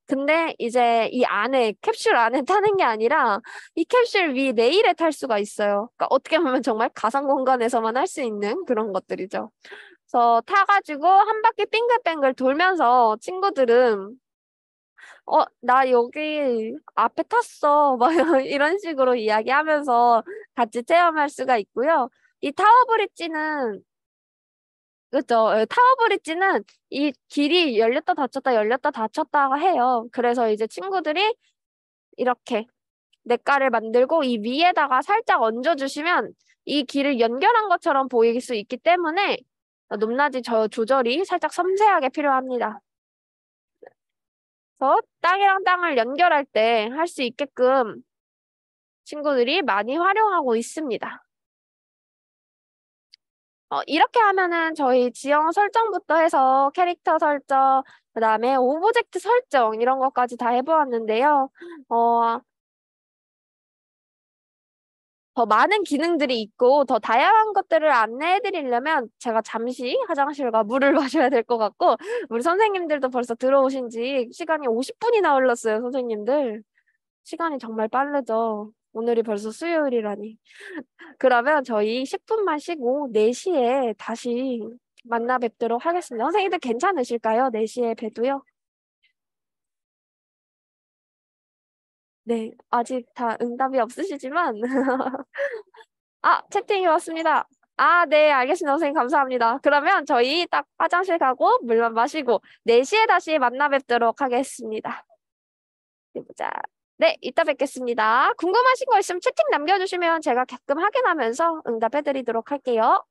근데 이제 이 안에 캡슐 안에 타는 게 아니라 이 캡슐 위 레일에 탈 수가 있어요. 그러니까 어떻게 보면 정말 가상 공간에서만 할 수 있는 그런 것들이죠. 그래서 타가지고 한 바퀴 빙글빙글 돌면서 친구들은 나 여기 앞에 탔어. 막 이런 식으로 이야기하면서 같이 체험할 수가 있고요. 이 타워 브릿지는 그죠. 타워 브릿지는 이 길이 열렸다 닫혔다 해요. 그래서 이제 친구들이 이렇게 냇가를 만들고 이 위에다가 살짝 얹어주시면 이 길을 연결한 것처럼 보일 수 있기 때문에 높낮이 조절이 살짝 섬세하게 필요합니다. 그래서 땅이랑 땅을 연결할 때 할 수 있게끔 친구들이 많이 활용하고 있습니다. 이렇게 하면은 저희 지형 설정부터 해서 캐릭터 설정, 그다음에 오브젝트 설정 이런 것까지 다 해보았는데요. 어, 더 많은 기능들이 있고 더 다양한 것들을 안내해 드리려면 제가 잠시 화장실과 물을 마셔야 될 것 같고 우리 선생님들도 벌써 들어오신 지 시간이 50분이나 흘렀어요, 선생님들. 시간이 정말 빠르죠. 오늘이 벌써 수요일이라니. 그러면 저희 10분만 쉬고 4시에 다시 만나 뵙도록 하겠습니다. 선생님들 괜찮으실까요? 4시에 봬도요? 네, 아직 다 응답이 없으시지만 아, 채팅이 왔습니다. 아, 네, 알겠습니다. 선생님, 감사합니다. 그러면 저희 딱 화장실 가고 물만 마시고 4시에 다시 만나 뵙도록 하겠습니다. 어디 보자. 네, 이따 뵙겠습니다. 궁금하신 거 있으면 채팅 남겨주시면 제가 가끔 확인하면서 응답해드리도록 할게요.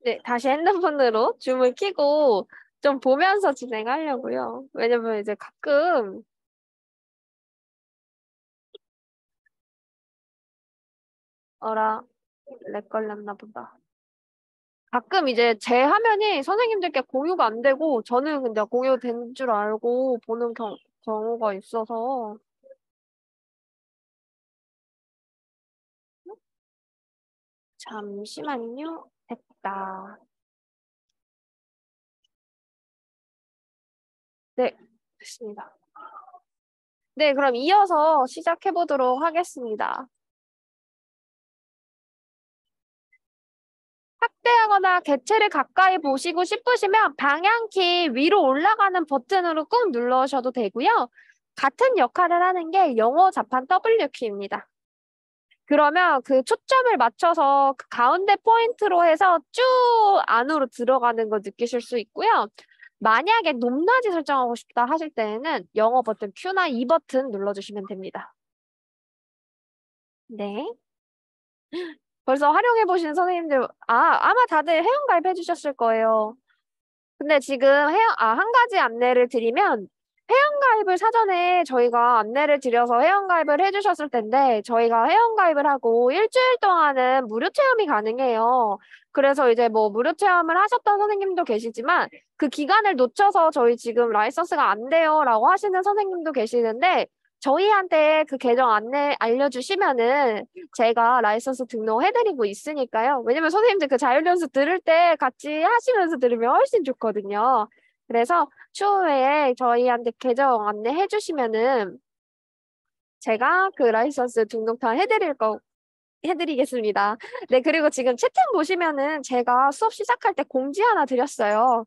네, 다시 핸드폰으로 줌을 켜고 좀 보면서 진행하려고요. 왜냐면 이제 가끔 어라 렉 걸렸나 보다. 가끔 이제 제 화면이 선생님들께 공유가 안 되고 저는 근데 공유된 줄 알고 보는 경우가 있어서 잠시만요. 됐다. 네, 됐습니다. 네, 그럼 이어서 시작해 보도록 하겠습니다. 확대하거나 개체를 가까이 보시고 싶으시면 방향키 위로 올라가는 버튼으로 꾹 눌러셔도 되고요. 같은 역할을 하는 게 영어 자판 W키입니다. 그러면 그 초점을 맞춰서 그 가운데 포인트로 해서 쭉 안으로 들어가는 거 느끼실 수 있고요. 만약에 높낮이 설정하고 싶다 하실 때에는 영어 버튼 Q나 E 버튼 눌러주시면 됩니다. 네. 벌써 활용해 보신 선생님들, 아마 다들 회원가입 해주셨을 거예요. 근데 지금 한 가지 안내를 드리면 회원가입을 사전에 저희가 안내를 드려서 회원가입을 해주셨을 텐데 저희가 회원가입을 하고 일주일 동안은 무료 체험이 가능해요. 그래서 이제 뭐 무료 체험을 하셨던 선생님도 계시지만 그 기간을 놓쳐서 저희 지금 라이선스가 안 돼요 라고 하시는 선생님도 계시는데 저희한테 그 계정 안내 알려주시면은 제가 라이선스 등록해드리고 있으니까요. 왜냐면 선생님들 그 자율연수 들을 때 같이 하시면서 들으면 훨씬 좋거든요. 그래서 추후에 저희한테 계정 안내해 주시면은 제가 그 라이선스 등록 다 해드리겠습니다. 네, 그리고 지금 채팅 보시면은 제가 수업 시작할 때 공지 하나 드렸어요.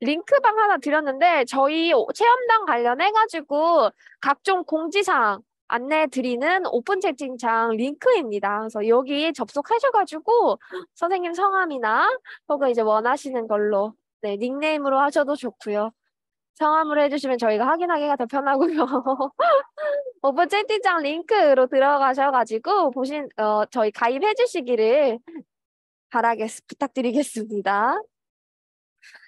링크방 하나 드렸는데 저희 체험단 관련해가지고 각종 공지사항 안내 드리는 오픈 채팅창 링크입니다. 그래서 여기 접속하셔가지고 선생님 성함이나 혹은 이제 원하시는 걸로 네, 닉네임으로 하셔도 좋고요. 성함으로 해주시면 저희가 확인하기가 더 편하고요. 오픈 채팅창 링크로 들어가셔가지고 저희 가입해 주시기를 부탁드리겠습니다.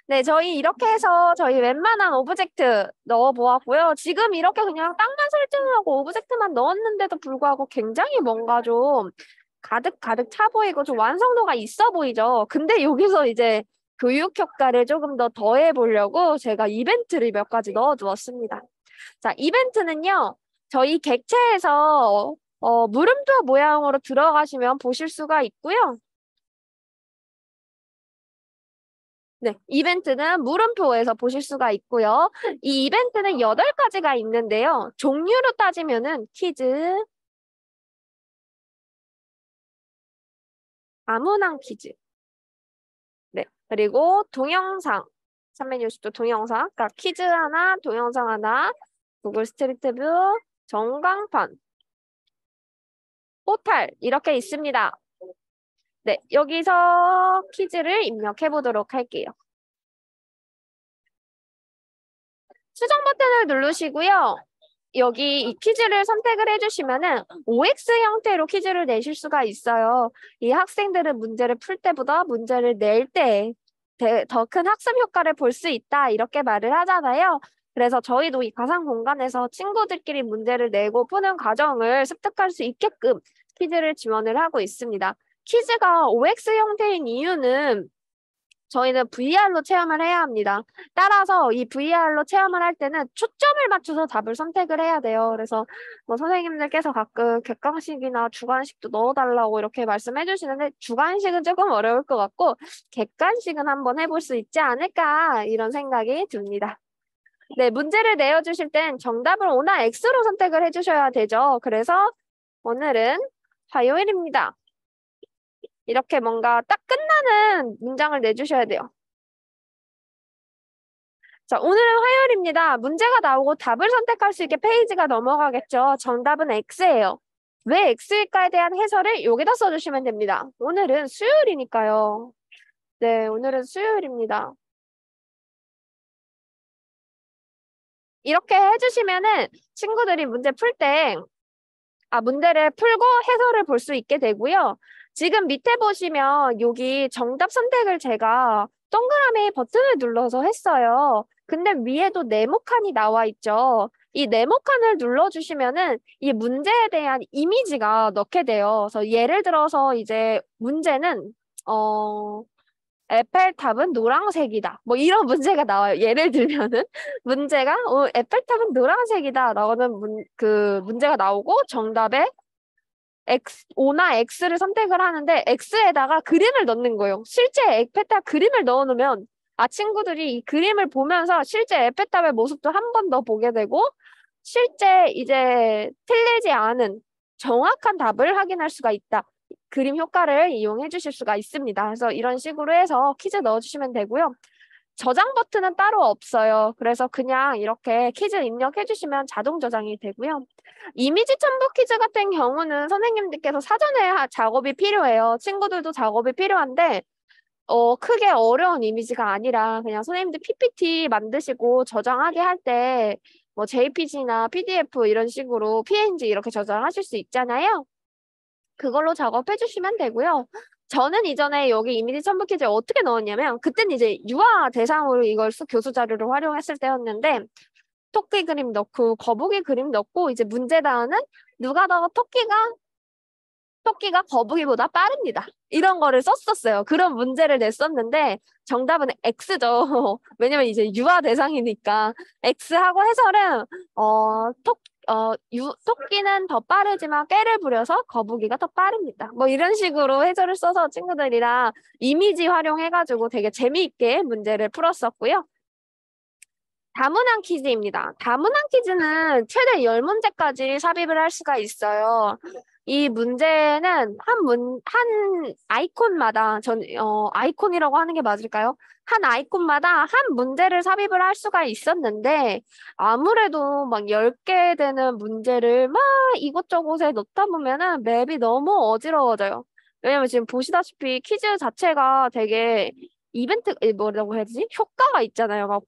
네, 저희 이렇게 해서 저희 웬만한 오브젝트 넣어 보았고요. 지금 이렇게 그냥 땅만 설정하고 오브젝트만 넣었는데도 불구하고 굉장히 뭔가 좀 가득 차 보이고 좀 완성도가 있어 보이죠. 근데 여기서 이제 교육 효과를 조금 더 더해 보려고 제가 이벤트를 몇 가지 넣어 두었습니다. 자, 이벤트는요. 저희 객체에서 물음표 모양으로 들어가시면 보실 수가 있고요. 네, 이벤트는 물음표에서 보실 수가 있고요. 이 이벤트는 8가지가 있는데요. 종류로 따지면은 퀴즈, 아무난 퀴즈, 네, 그리고 동영상, 360도 동영상, 그러니까 퀴즈 하나, 동영상 하나, 구글 스트리트 뷰, 전광판, 포탈 이렇게 있습니다. 네, 여기서 퀴즈를 입력해 보도록 할게요. 수정 버튼을 누르시고요. 여기 이 퀴즈를 선택을 해주시면은 OX 형태로 퀴즈를 내실 수가 있어요. 이 학생들은 문제를 풀 때보다 문제를 낼 때 더 큰 학습 효과를 볼 수 있다. 이렇게 말을 하잖아요. 그래서 저희도 이 가상 공간에서 친구들끼리 문제를 내고 푸는 과정을 습득할 수 있게끔 퀴즈를 지원을 하고 있습니다. 퀴즈가 OX 형태인 이유는 저희는 VR로 체험을 해야 합니다. 따라서 이 VR로 체험을 할 때는 초점을 맞춰서 답을 선택을 해야 돼요. 그래서 뭐 선생님들께서 가끔 객관식이나 주관식도 넣어달라고 이렇게 말씀해 주시는데 주관식은 조금 어려울 것 같고 객관식은 한번 해볼 수 있지 않을까 이런 생각이 듭니다. 네, 문제를 내어주실 땐 정답을 O나 X로 선택을 해주셔야 되죠. 그래서 오늘은 화요일입니다. 이렇게 뭔가 딱 끝나는 문장을 내주셔야 돼요. 자, 오늘은 화요일입니다. 문제가 나오고 답을 선택할 수 있게 페이지가 넘어가겠죠. 정답은 X예요. 왜 X일까에 대한 해설을 여기다 써주시면 됩니다. 오늘은 수요일이니까요. 네, 오늘은 수요일입니다. 이렇게 해주시면은 친구들이 문제를 풀고 해설을 볼 수 있게 되고요. 지금 밑에 보시면 여기 정답 선택을 제가 동그라미 버튼을 눌러서 했어요. 근데 위에도 네모칸이 나와 있죠. 이 네모칸을 눌러주시면은 이 문제에 대한 이미지가 넣게 돼요. 그래서 예를 들어서 이제 문제는 에펠탑은 노란색이다. 뭐 이런 문제가 나와요. 예를 들면은 문제가 에펠탑은 노란색이다. 라는 문제가 나오고 정답에 O나 X를 선택을 하는데 X에다가 그림을 넣는 거예요. 실제 에펠탑 그림을 넣어놓으면 친구들이 이 그림을 보면서 실제 에펠탑의 모습도 한 번 더 보게 되고 실제 이제 틀리지 않은 정확한 답을 확인할 수가 있다. 그림 효과를 이용해 주실 수가 있습니다. 그래서 이런 식으로 해서 퀴즈 넣어주시면 되고요. 저장 버튼은 따로 없어요. 그래서 그냥 이렇게 퀴즈 입력해 주시면 자동 저장이 되고요. 이미지 첨부 퀴즈 같은 경우는 선생님들께서 사전에 작업이 필요해요. 친구들도 작업이 필요한데 크게 어려운 이미지가 아니라 그냥 선생님들 PPT 만드시고 저장하게 할 때 뭐 JPG나 PDF 이런 식으로 PNG 이렇게 저장하실 수 있잖아요. 그걸로 작업해 주시면 되고요. 저는 이전에 여기 이미지 첨부 퀴즈 어떻게 넣었냐면 그때는 이제 유아 대상으로 이걸 교수 자료를 활용했을 때였는데 토끼 그림 넣고 거북이 그림 넣고 이제 문제다는 누가 더 토끼가 거북이보다 빠릅니다. 이런 거를 썼었어요. 그런 문제를 냈었는데 정답은 X죠. 왜냐면 이제 유아 대상이니까 X하고 해설은 토끼는 더 빠르지만 꾀를 부려서 거북이가 더 빠릅니다. 뭐 이런 식으로 해설을 써서 친구들이랑 이미지 활용해가지고 되게 재미있게 문제를 풀었었고요. 다문항 퀴즈입니다. 다문항 퀴즈는 최대 10문제까지 삽입을 할 수가 있어요. 이 문제는 한 아이콘마다, 아이콘이라고 하는 게 맞을까요? 한 아이콘마다 한 문제를 삽입을 할 수가 있었는데, 아무래도 막 10개 되는 문제를 막 이곳저곳에 넣다 보면은 맵이 너무 어지러워져요. 왜냐면 지금 보시다시피 퀴즈 자체가 되게 뭐라고 해야 되지? 효과가 있잖아요. 막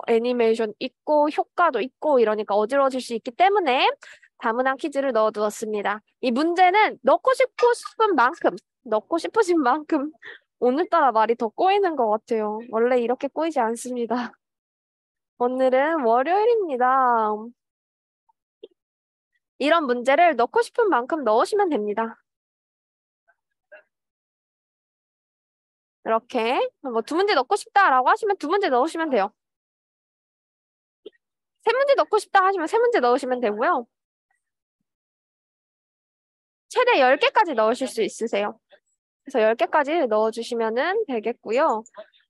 애니메이션 있고 효과도 있고 이러니까 어지러워질 수 있기 때문에 다문항 퀴즈를 넣어두었습니다. 이 문제는 넣고 싶으신 만큼 오늘따라 말이 더 꼬이는 것 같아요. 원래 이렇게 꼬이지 않습니다. 오늘은 월요일입니다. 이런 문제를 넣고 싶은 만큼 넣으시면 됩니다. 이렇게 뭐 2문제 넣고 싶다라고 하시면 2문제 넣으시면 돼요. 3문제 넣고 싶다 하시면 3문제 넣으시면 되고요. 최대 10개까지 넣으실 수 있으세요. 그래서 10개까지 넣어주시면 되겠고요.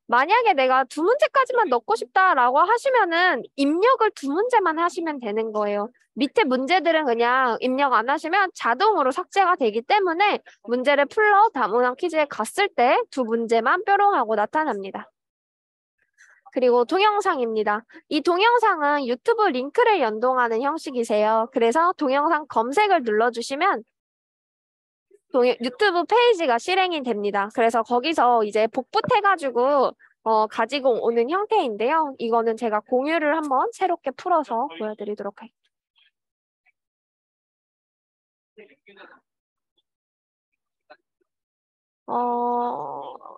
만약에 내가 2문제까지만 넣고 싶다라고 하시면은 입력을 2문제만 하시면 되는 거예요. 밑에 문제들은 그냥 입력 안 하시면 자동으로 삭제가 되기 때문에 문제를 풀러 다문항 퀴즈에 갔을 때 2문제만 뾰롱하고 나타납니다. 그리고 동영상입니다. 이 동영상은 유튜브 링크를 연동하는 형식이세요. 그래서 동영상 검색을 눌러주시면 유튜브 페이지가 실행이 됩니다. 그래서 거기서 이제 복붙해가지고 가지고 오는 형태인데요. 이거는 제가 공유를 한번 새롭게 풀어서 보여드리도록 할게요.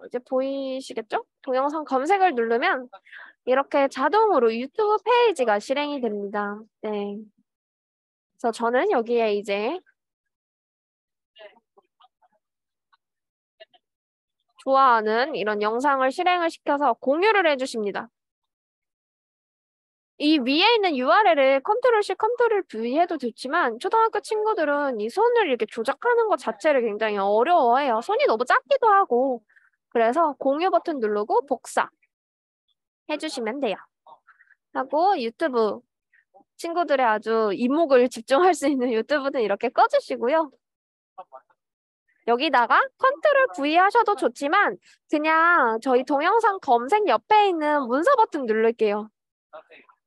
이제 보이시겠죠? 동영상 검색을 누르면 이렇게 자동으로 유튜브 페이지가 실행이 됩니다. 네. 그래서 저는 여기에 이제 좋아하는 이런 영상을 실행을 시켜서 공유를 해주십니다. 이 위에 있는 URL을 컨트롤 C, 컨트롤 V 해도 좋지만 초등학교 친구들은 이 손을 이렇게 조작하는 것 자체를 굉장히 어려워해요. 손이 너무 작기도 하고. 그래서 공유 버튼 누르고 복사 해주시면 돼요. 하고 유튜브 친구들의 아주 이목을 집중할 수 있는 유튜브는 이렇게 꺼주시고요. 여기다가 컨트롤 V 하셔도 좋지만 그냥 저희 동영상 검색 옆에 있는 문서 버튼 누를게요.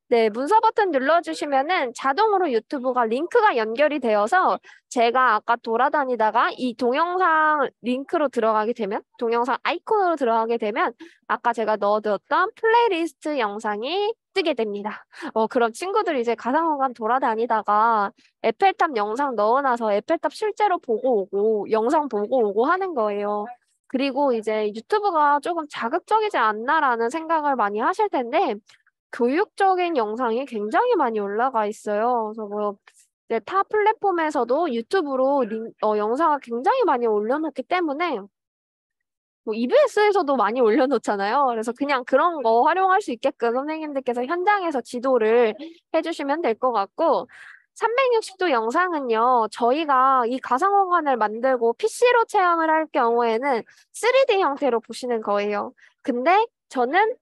네, 문서 버튼 눌러주시면은 자동으로 유튜브가 링크가 연결이 되어서 제가 아까 돌아다니다가 이 동영상 링크로 들어가게 되면, 동영상 아이콘으로 들어가게 되면 아까 제가 넣어두었던 플레이리스트 영상이 뜨게 됩니다. 그럼 친구들이 이제 가상공간 돌아다니다가 에펠탑 영상 넣어놔서 에펠탑 실제로 보고 오고, 영상 보고 오고 하는 거예요. 그리고 이제 유튜브가 조금 자극적이지 않나라는 생각을 많이 하실 텐데, 교육적인 영상이 굉장히 많이 올라가 있어요. 그래서 뭐 이제 타 플랫폼에서도 유튜브로 영상을 굉장히 많이 올려놓기 때문에 뭐 EBS에서도 많이 올려놓잖아요. 그래서 그냥 그런 거 활용할 수 있게끔 선생님들께서 현장에서 지도를 해주시면 될 것 같고 360도 영상은요. 저희가 이 가상화관을 만들고 PC로 체험을 할 경우에는 3D 형태로 보시는 거예요. 근데 저는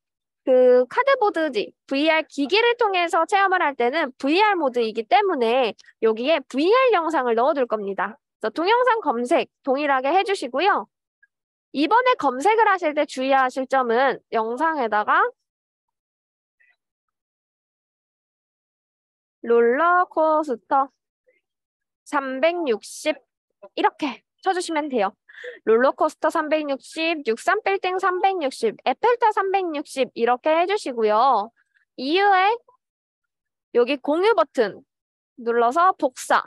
그 카드보드지, VR 기기를 통해서 체험을 할 때는 VR 모드이기 때문에 여기에 VR 영상을 넣어둘 겁니다. 그래서 동영상 검색 동일하게 해주시고요. 이번에 검색을 하실 때 주의하실 점은 영상에다가 롤러코스터 360 이렇게 쳐주시면 돼요. 롤러코스터 360, 63빌딩 360, 에펠탑 360 이렇게 해주시고요. 이후에 여기 공유 버튼 눌러서 복사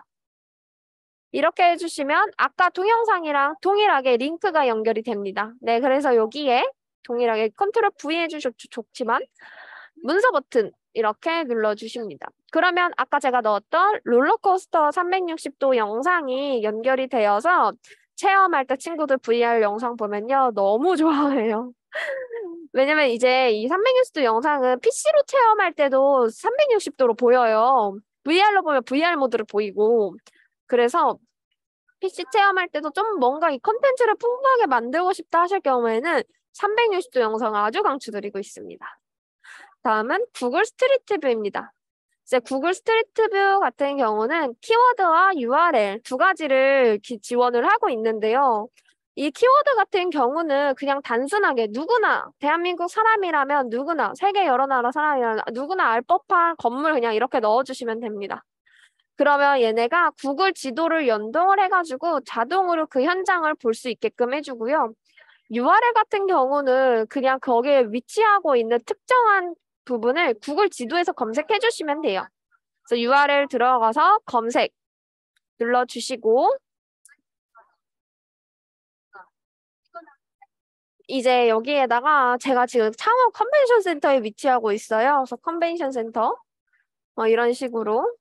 이렇게 해주시면 아까 동영상이랑 동일하게 링크가 연결이 됩니다. 네, 그래서 여기에 동일하게 컨트롤 V 해주셔도 좋지만 문서 버튼 이렇게 눌러주십니다. 그러면 아까 제가 넣었던 롤러코스터 360도 영상이 연결이 되어서 체험할 때 친구들 VR 영상 보면요. 너무 좋아해요. 왜냐면 이제 이 360도 영상은 PC로 체험할 때도 360도로 보여요. VR로 보면 VR 모드로 보이고. 그래서 PC 체험할 때도 좀 뭔가 이 컨텐츠를 풍부하게 만들고 싶다 하실 경우에는 360도 영상을 아주 강추드리고 있습니다. 다음은 구글 스트리트 뷰입니다. 이제 구글 스트리트 뷰 같은 경우는 키워드와 URL 두 가지를 지원을 하고 있는데요. 이 키워드 같은 경우는 그냥 단순하게 누구나 대한민국 사람이라면 누구나 세계 여러 나라 사람이라면 누구나 알 법한 건물 그냥 이렇게 넣어주시면 됩니다. 그러면 얘네가 구글 지도를 연동을 해가지고 자동으로 그 현장을 볼 수 있게끔 해주고요. URL 같은 경우는 그냥 거기에 위치하고 있는 특정한 부분을 구글 지도에서 검색해 주시면 돼요. 그래서 URL 들어가서 검색 눌러주시고 이제 여기에다가 제가 지금 창원 컨벤션 센터에 위치하고 있어요. 그래서 컨벤션 센터 이런 식으로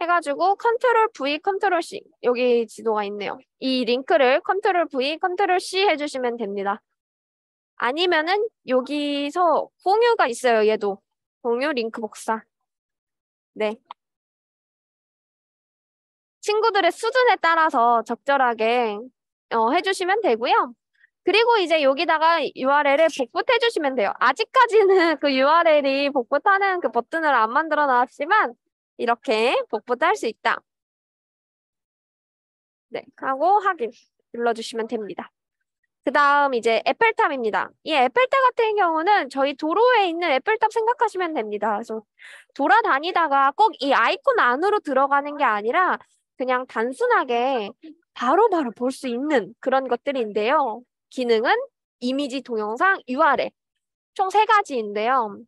해가지고 컨트롤 V, 컨트롤 C 여기 지도가 있네요. 이 링크를 컨트롤 V, 컨트롤 C 해주시면 됩니다. 아니면은 여기서 공유가 있어요. 얘도 공유 링크 복사. 네. 친구들의 수준에 따라서 적절하게 해주시면 되고요. 그리고 이제 여기다가 URL을 복붙해 주시면 돼요. 아직까지는 그 URL이 복붙하는 그 버튼을 안 만들어 놨지만 이렇게 복붙할 수 있다. 네, 하고 확인 눌러주시면 됩니다. 그 다음 이제 에펠탑입니다. 이 에펠탑 같은 경우는 저희 도로에 있는 에펠탑 생각하시면 됩니다. 그래서 돌아다니다가 꼭 이 아이콘 안으로 들어가는 게 아니라 그냥 단순하게 바로바로 볼 수 있는 그런 것들인데요. 기능은 이미지, 동영상, URL 총 3가지인데요.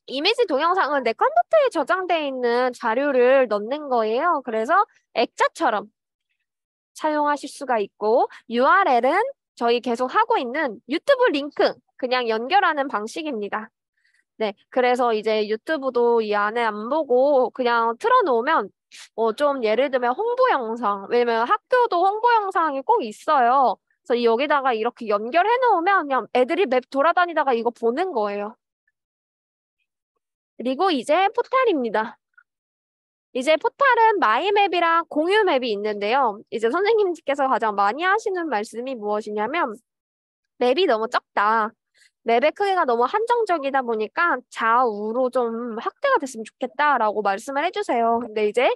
이미지 동영상은 내 컴퓨터에 저장되어 있는 자료를 넣는 거예요. 그래서 액자처럼 사용하실 수가 있고 URL은 저희 계속 하고 있는 유튜브 링크 그냥 연결하는 방식입니다. 네, 그래서 이제 유튜브도 이 안에 안 보고 그냥 틀어놓으면 좀 예를 들면 홍보 영상 왜냐면 학교도 홍보 영상이 꼭 있어요. 그래서 여기다가 이렇게 연결해 놓으면 그냥 애들이 맵 돌아다니다가 이거 보는 거예요. 그리고 이제 포탈입니다. 이제 포탈은 마이맵이랑 공유맵이 있는데요. 이제 선생님께서 가장 많이 하시는 말씀이 무엇이냐면 맵이 너무 적다. 맵의 크기가 너무 한정적이다 보니까 좌우로 좀 확대가 됐으면 좋겠다라고 말씀을 해주세요. 근데 이제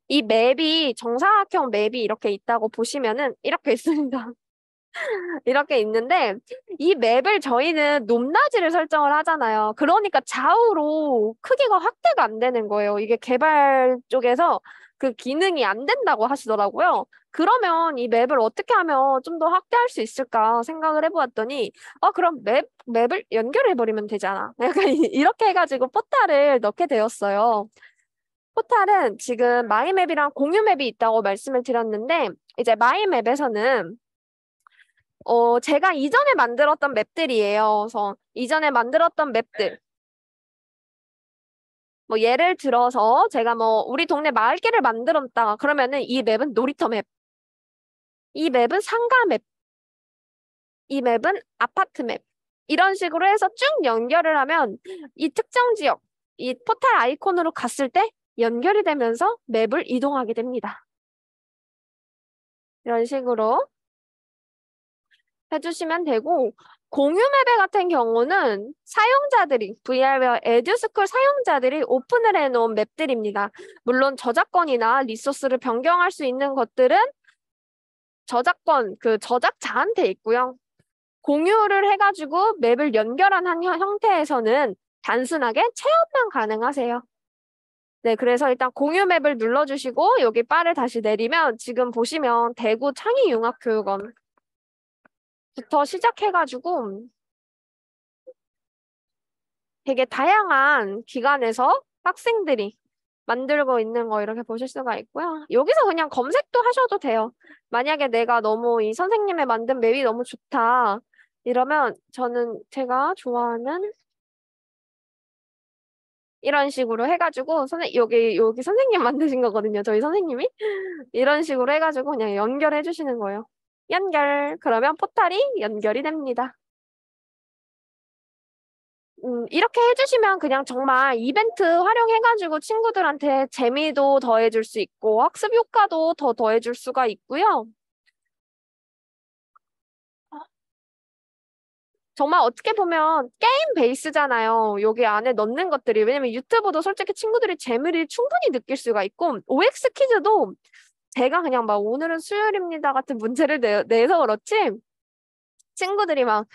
이 맵이 정사각형 맵이 이렇게 있다고 보시면은 이렇게 있습니다. 이렇게 있는데 이 맵을 저희는 높낮이를 설정을 하잖아요. 그러니까 좌우로 크기가 확대가 안 되는 거예요. 이게 개발 쪽에서 그 기능이 안 된다고 하시더라고요. 그러면 이 맵을 어떻게 하면 좀 더 확대할 수 있을까 생각을 해보았더니 그럼 맵을 연결해버리면 되잖아. 약간 이렇게 해가지고 포탈을 넣게 되었어요. 포탈은 지금 마이맵이랑 공유 맵이 있다고 말씀을 드렸는데 이제 마이맵에서는 제가 이전에 만들었던 맵들이에요. 그래서 이전에 만들었던 맵들. 뭐 예를 들어서 제가 뭐 우리 동네 마을길을 만들었다. 그러면은 이 맵은 놀이터 맵. 이 맵은 상가 맵. 이 맵은 아파트 맵. 이런 식으로 해서 쭉 연결을 하면 이 특정 지역, 이 포탈 아이콘으로 갔을 때 연결이 되면서 맵을 이동하게 됩니다. 이런 식으로 해주시면 되고 공유 맵의 같은 경우는 사용자들이 VR웨어 에듀스쿨 사용자들이 오픈을 해놓은 맵들입니다. 물론 저작권이나 리소스를 변경할 수 있는 것들은 저작권 그 저작자한테 있고요. 공유를 해가지고 맵을 연결한 형태에서는 단순하게 체험만 가능하세요. 네, 그래서 일단 공유 맵을 눌러주시고 여기 바를 다시 내리면 지금 보시면 대구 창의융합교육원 부터 시작해가지고 되게 다양한 기관에서 학생들이 만들고 있는 거 이렇게 보실 수가 있고요. 여기서 그냥 검색도 하셔도 돼요. 만약에 내가 너무 이 선생님의 만든 맵이 너무 좋다. 이러면 저는 제가 좋아하는 이런 식으로 해가지고 여기 선생님 만드신 거거든요. 저희 선생님이 이런 식으로 해가지고 그냥 연결해 주시는 거예요. 연결. 그러면 포탈이 연결이 됩니다. 이렇게 해주시면 그냥 정말 이벤트 활용해가지고 친구들한테 재미도 더해줄 수 있고 학습 효과도 더 더해줄 수가 있고요. 정말 어떻게 보면 게임 베이스잖아요. 여기 안에 넣는 것들이. 왜냐면 유튜브도 솔직히 친구들이 재미를 충분히 느낄 수가 있고 OX 퀴즈도 제가 그냥 막 오늘은 수요일입니다 같은 문제를 내서 그렇지 친구들이 막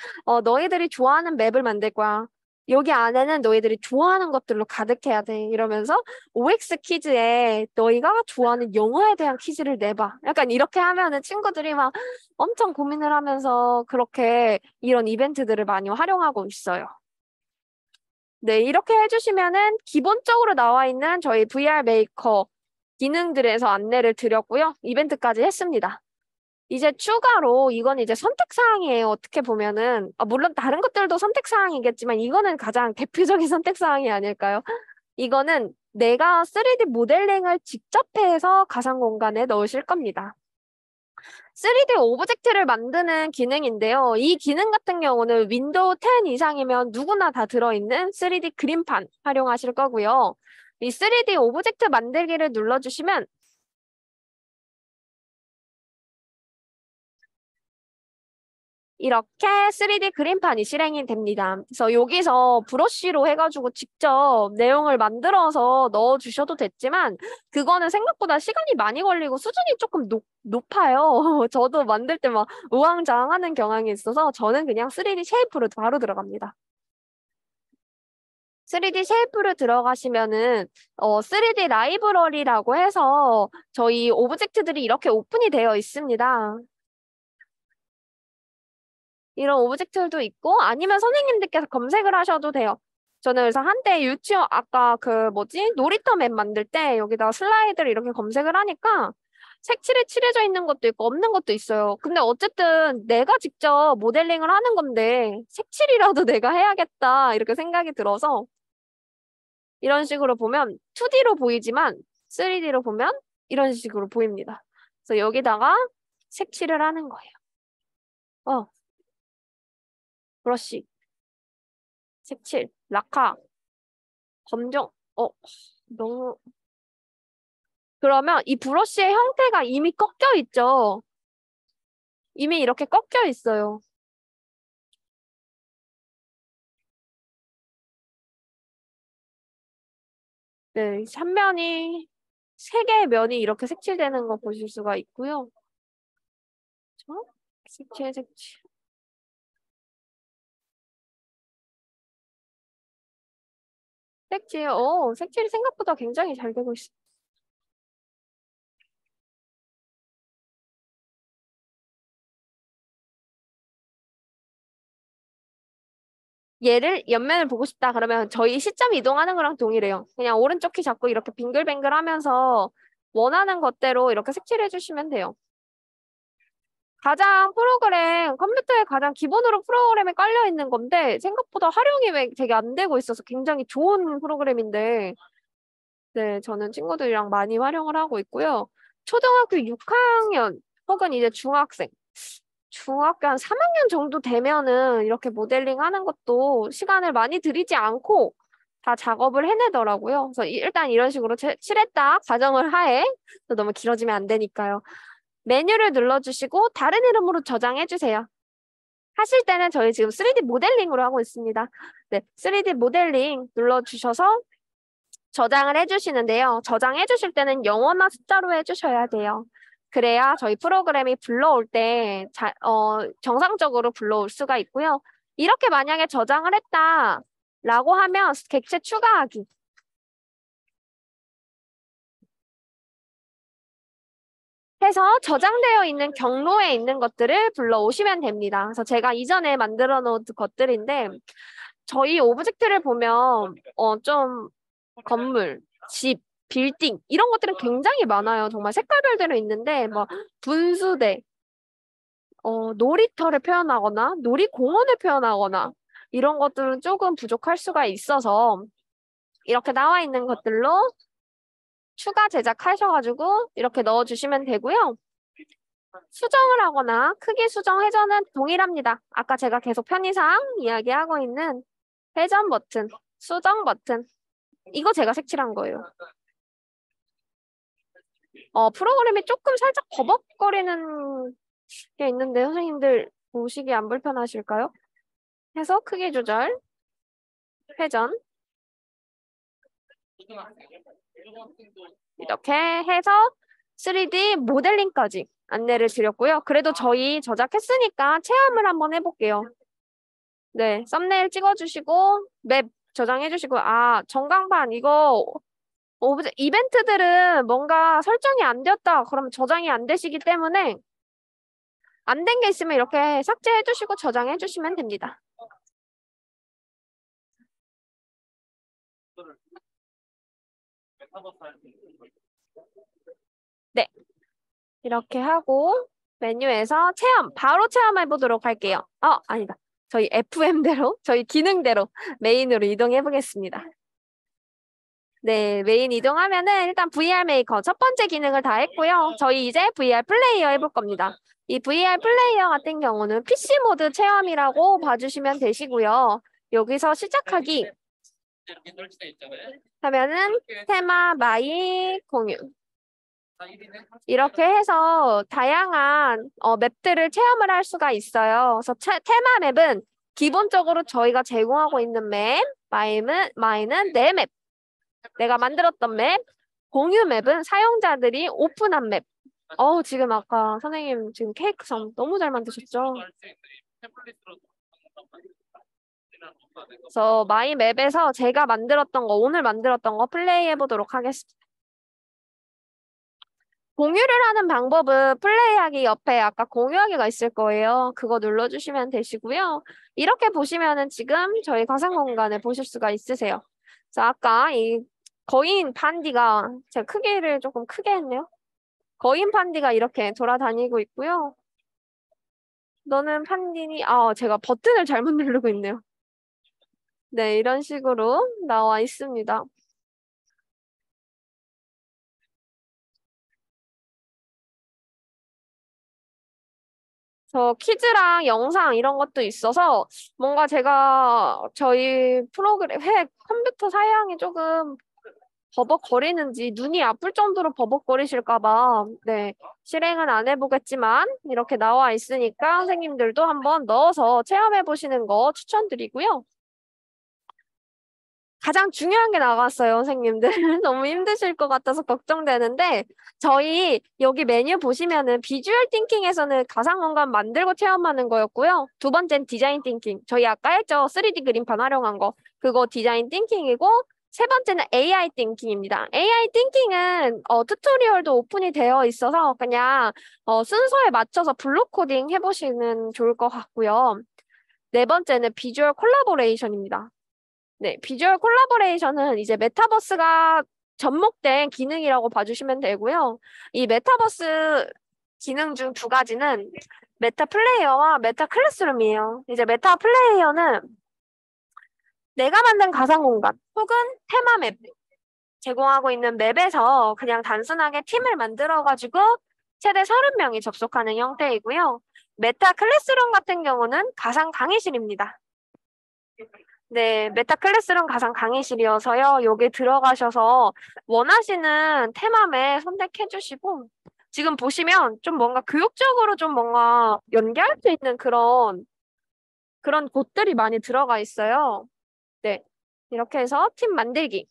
너희들이 좋아하는 맵을 만들 거야. 여기 안에는 너희들이 좋아하는 것들로 가득해야 돼. 이러면서 OX 퀴즈에 너희가 좋아하는 영화에 대한 퀴즈를 내봐. 약간 이렇게 하면은 친구들이 막 엄청 고민을 하면서 그렇게 이런 이벤트들을 많이 활용하고 있어요. 네, 이렇게 해주시면은 기본적으로 나와 있는 저희 VR 메이커 기능들에서 안내를 드렸고요. 이벤트까지 했습니다. 이제 추가로 이건 이제 선택사항이에요. 어떻게 보면은 물론 다른 것들도 선택사항이겠지만 이거는 가장 대표적인 선택사항이 아닐까요? 이거는 내가 3D 모델링을 직접 해서 가상 공간에 넣으실 겁니다. 3D 오브젝트를 만드는 기능인데요. 이 기능 같은 경우는 윈도우 10 이상이면 누구나 다 들어있는 3D 그림판 활용하실 거고요. 이 3D 오브젝트 만들기를 눌러주시면 이렇게 3D 그림판이 실행이 됩니다. 그래서 여기서 브러쉬로 해가지고 직접 내용을 만들어서 넣어주셔도 됐지만 그거는 생각보다 시간이 많이 걸리고 수준이 조금 높아요. 저도 만들 때 막 우왕좌왕하는 경향이 있어서 저는 그냥 3D 쉐이프로 바로 들어갑니다. 3D 쉐이프로 들어가시면은 3D 라이브러리라고 해서 저희 오브젝트들이 이렇게 오픈이 되어 있습니다. 이런 오브젝트들도 있고 아니면 선생님들께서 검색을 하셔도 돼요. 저는 그래서 한때 유치원 아까 그 뭐지 놀이터 맵 만들 때 여기다가 슬라이드를 이렇게 검색을 하니까 색칠에 칠해져 있는 것도 있고 없는 것도 있어요. 근데 어쨌든 내가 직접 모델링을 하는 건데 색칠이라도 내가 해야겠다 이렇게 생각이 들어서 이런 식으로 보면 2D로 보이지만 3D로 보면 이런 식으로 보입니다. 그래서 여기다가 색칠을 하는 거예요. 브러쉬, 색칠, 라카, 검정. 너무. 그러면 이 브러쉬의 형태가 이미 꺾여 있죠. 이미 이렇게 꺾여 있어요. 네, 3면이, 3개의 면이 이렇게 색칠되는 거 보실 수가 있고요. 그쵸? 색칠, 색칠. 색칠, 색칠이 생각보다 굉장히 잘 되고 있어. 얘를 옆면을 보고 싶다 그러면 저희 시점 이동하는 거랑 동일해요. 그냥 오른쪽 키 잡고 이렇게 빙글빙글 하면서 원하는 것대로 이렇게 색칠해 주시면 돼요. 가장 프로그램, 컴퓨터에 가장 기본으로 프로그램에 깔려 있는 건데 생각보다 활용이 왜 되게 안 되고 있어서 굉장히 좋은 프로그램인데 네, 저는 친구들이랑 많이 활용을 하고 있고요. 초등학교 6학년 혹은 이제 중학교 한 3학년 정도 되면은 이렇게 모델링 하는 것도 시간을 많이 들이지 않고 다 작업을 해내더라고요. 그래서 일단 이런 식으로 칠했다 가정을 하에 너무 길어지면 안 되니까요. 메뉴를 눌러주시고 다른 이름으로 저장해주세요. 하실 때는 저희 지금 3D 모델링으로 하고 있습니다. 네, 3D 모델링 눌러주셔서 저장을 해주시는데요. 저장해 주실 때는 영어나 숫자로 해주셔야 돼요. 그래야 저희 프로그램이 불러올 때 정상적으로 불러올 수가 있고요. 이렇게 만약에 저장을 했다라고 하면 객체 추가하기. 해서 저장되어 있는 경로에 있는 것들을 불러오시면 됩니다. 그래서 제가 이전에 만들어 놓은 것들인데 저희 오브젝트를 보면 좀 건물, 집, 빌딩 이런 것들은 굉장히 많아요. 정말 색깔별대로 있는데 뭐 분수대, 놀이터를 표현하거나 놀이공원을 표현하거나 이런 것들은 조금 부족할 수가 있어서 이렇게 나와 있는 것들로 추가 제작하셔가지고 이렇게 넣어주시면 되고요. 수정을 하거나 크기 수정 회전은 동일합니다. 아까 제가 계속 편의상 이야기하고 있는 회전 버튼, 수정 버튼 이거 제가 색칠한 거예요. 프로그램이 조금 살짝 버벅거리는 게 있는데 선생님들 보시기 안 불편하실까요? 해서 크기 조절, 회전 이렇게 해서 3D 모델링까지 안내를 드렸고요. 그래도 저희 저작했으니까 체험을 한번 해볼게요. 네, 썸네일 찍어주시고 맵 저장해주시고 전광판 이거 이벤트들은 뭔가 설정이 안 되었다 그러면 저장이 안 되시기 때문에 안 된 게 있으면 이렇게 삭제해주시고 저장해주시면 됩니다. 네, 이렇게 하고 메뉴에서 바로 체험해 보도록 할게요. 아니다. 저희 FM대로, 저희 기능대로 메인으로 이동해 보겠습니다. 네, 메인 이동하면은 일단 VR 메이커 첫 번째 기능을 다 했고요. 저희 이제 VR 플레이어 해볼 겁니다. 이 VR 플레이어 같은 경우는 PC 모드 체험이라고 봐주시면 되시고요. 여기서 시작하기 하면은 테마 마이 공유 이렇게 해서 다양한 맵들을 체험을 할 수가 있어요. 그래서 테마 맵은 기본적으로 저희가 제공하고 있는 맵, 마이는 내 맵, 내가 만들었던 맵, 공유 맵은 사용자들이 오픈한 맵. 지금 아까 선생님 지금 케이크 참 너무 잘 만드셨죠? 그래서 마이 맵에서 제가 오늘 만들었던 거 플레이해 보도록 하겠습니다. 공유를 하는 방법은 플레이하기 옆에 아까 공유하기가 있을 거예요. 그거 눌러주시면 되시고요. 이렇게 보시면은 지금 저희 가상 공간을 보실 수가 있으세요. 그래서 아까 이 거인 판디가 제가 크기를 조금 크게 했네요. 거인 판디가 이렇게 돌아다니고 있고요. 너는 판디니? 제가 버튼을 잘못 누르고 있네요. 네, 이런 식으로 나와 있습니다. 저 퀴즈랑 영상 이런 것도 있어서 뭔가 제가 저희 프로그램 컴퓨터 사양이 조금 버벅거리는지 눈이 아플 정도로 버벅거리실까 봐 네, 실행은 안 해보겠지만 이렇게 나와 있으니까 선생님들도 한번 넣어서 체험해 보시는 거 추천드리고요. 가장 중요한 게 나갔어요, 선생님들. 너무 힘드실 것 같아서 걱정되는데, 저희 여기 메뉴 보시면은 비주얼 띵킹에서는 가상 공간 만들고 체험하는 거였고요. 두 번째는 디자인 띵킹. 저희 아까 했죠. 3D 그림판 활용한 거. 그거 디자인 띵킹이고, 세 번째는 AI 띵킹입니다. AI 띵킹은 튜토리얼도 오픈이 되어 있어서 그냥 순서에 맞춰서 블록 코딩 해보시면 좋을 것 같고요. 네 번째는 비주얼 콜라보레이션입니다. 네, 비주얼 콜라보레이션은 이제 메타버스가 접목된 기능이라고 봐주시면 되고요. 이 메타버스 기능 중 두 가지는 메타 플레이어와 메타 클래스룸이에요. 이제 메타 플레이어는 내가 만든 가상 공간 혹은 테마 맵 제공하고 있는 맵에서 그냥 단순하게 팀을 만들어가지고 최대 30명이 접속하는 형태이고요. 메타 클래스룸 같은 경우는 가상 강의실입니다. 네, 메타 클래스룸 가상 강의실이어서요. 여기 들어가셔서 원하시는 테마에 선택해 주시고 지금 보시면 좀 뭔가 교육적으로 좀 뭔가 연계할 수 있는 그런 곳들이 많이 들어가 있어요. 네, 이렇게 해서 팀 만들기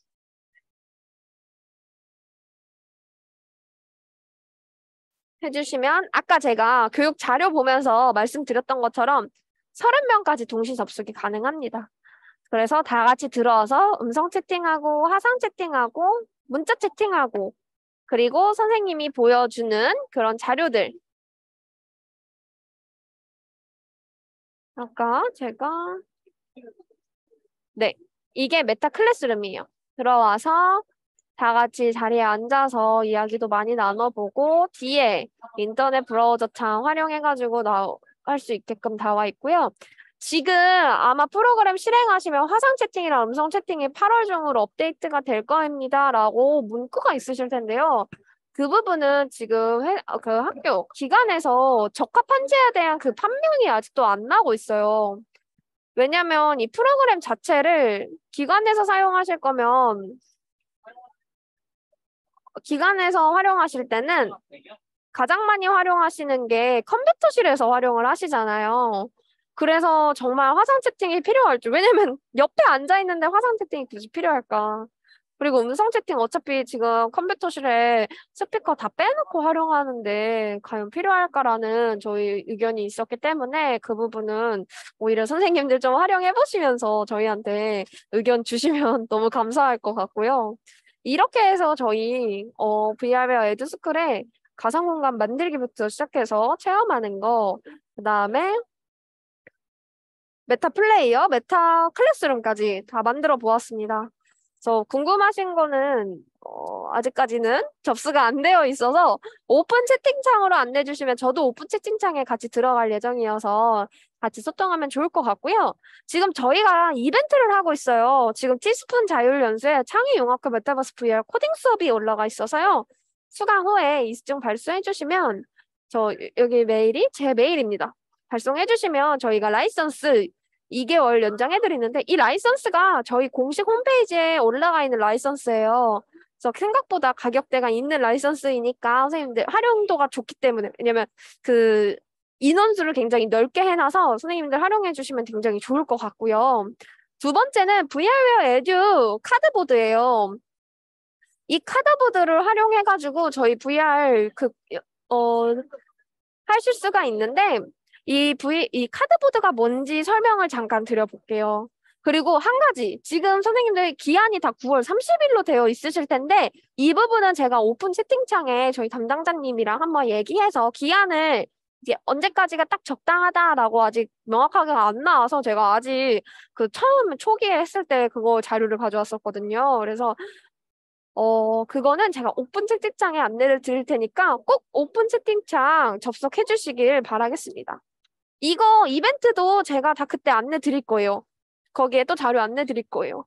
해주시면 아까 제가 교육 자료 보면서 말씀드렸던 것처럼 30명까지 동시 접속이 가능합니다. 그래서 다 같이 들어와서 음성 채팅하고 화상 채팅하고 문자 채팅하고 그리고 선생님이 보여주는 그런 자료들. 아까 제가 네, 이게 메타 클래스룸이에요. 들어와서 다 같이 자리에 앉아서 이야기도 많이 나눠보고 뒤에 인터넷 브라우저 창 활용해가지고 할 수 있게끔 나와 있고요. 지금 아마 프로그램 실행하시면 화상 채팅이랑 음성 채팅이 8월 중으로 업데이트가 될 겁니다. 라고 문구가 있으실 텐데요. 그 부분은 지금 그 학교 기관에서 적합한지에 대한 그 판명이 아직도 안 나고 있어요. 왜냐면 이 프로그램 자체를 기관에서 사용하실 거면 기관에서 활용하실 때는 가장 많이 활용하시는 게 컴퓨터실에서 활용을 하시잖아요. 그래서 정말 화상 채팅이 필요할 줄. 왜냐면 옆에 앉아 있는데 화상 채팅이 굳이 필요할까? 그리고 음성 채팅 어차피 지금 컴퓨터실에 스피커 다 빼놓고 활용하는데 과연 필요할까라는 저희 의견이 있었기 때문에 그 부분은 오히려 선생님들 좀 활용해 보시면서 저희한테 의견 주시면 너무 감사할 것 같고요. 이렇게 해서 저희 VR웨어 에듀스쿨에 가상공간 만들기부터 시작해서 체험하는 거, 그다음에 메타 플레이어, 메타 클래스룸까지 다 만들어 보았습니다. 그래서 궁금하신 거는 아직까지는 접수가 안 되어 있어서 오픈 채팅창으로 안내 주시면 저도 오픈 채팅창에 같이 들어갈 예정이어서 같이 소통하면 좋을 것 같고요. 지금 저희가 이벤트를 하고 있어요. 지금 티스푼 자율연수에 창의융합과 메타버스 VR 코딩 수업이 올라가 있어서요. 수강 후에 이중 발송해 주시면 여기 메일이 제 메일입니다. 발송해 주시면 저희가 라이선스 2개월 연장해 드리는데 이 라이선스가 저희 공식 홈페이지에 올라가 있는 라이선스예요. 그래서 생각보다 가격대가 있는 라이선스이니까 선생님들 활용도가 좋기 때문에 왜냐면 그 인원수를 굉장히 넓게 해놔서 선생님들 활용해 주시면 굉장히 좋을 것 같고요. 두 번째는 VR웨어 에듀 카드보드예요. 이 카드보드를 활용해가지고 저희 VR 어, 하실 수가 있는데 이 카드보드가 뭔지 설명을 잠깐 드려볼게요. 그리고 한 가지, 지금 선생님들 기한이 다 9월 30일로 되어 있으실 텐데 이 부분은 제가 오픈 채팅창에 저희 담당자님이랑 한번 얘기해서 기한을 이제 언제까지가 딱 적당하다라고 아직 명확하게 안 나와서 제가 아직 그 처음 초기에 했을 때 그거 자료를 가져왔었거든요. 그래서 그거는 제가 오픈 채팅창에 안내를 드릴 테니까 꼭 오픈 채팅창 접속해 주시길 바라겠습니다. 이거 이벤트도 제가 다 그때 안내 드릴 거예요. 거기에 또 자료 안내 드릴 거예요.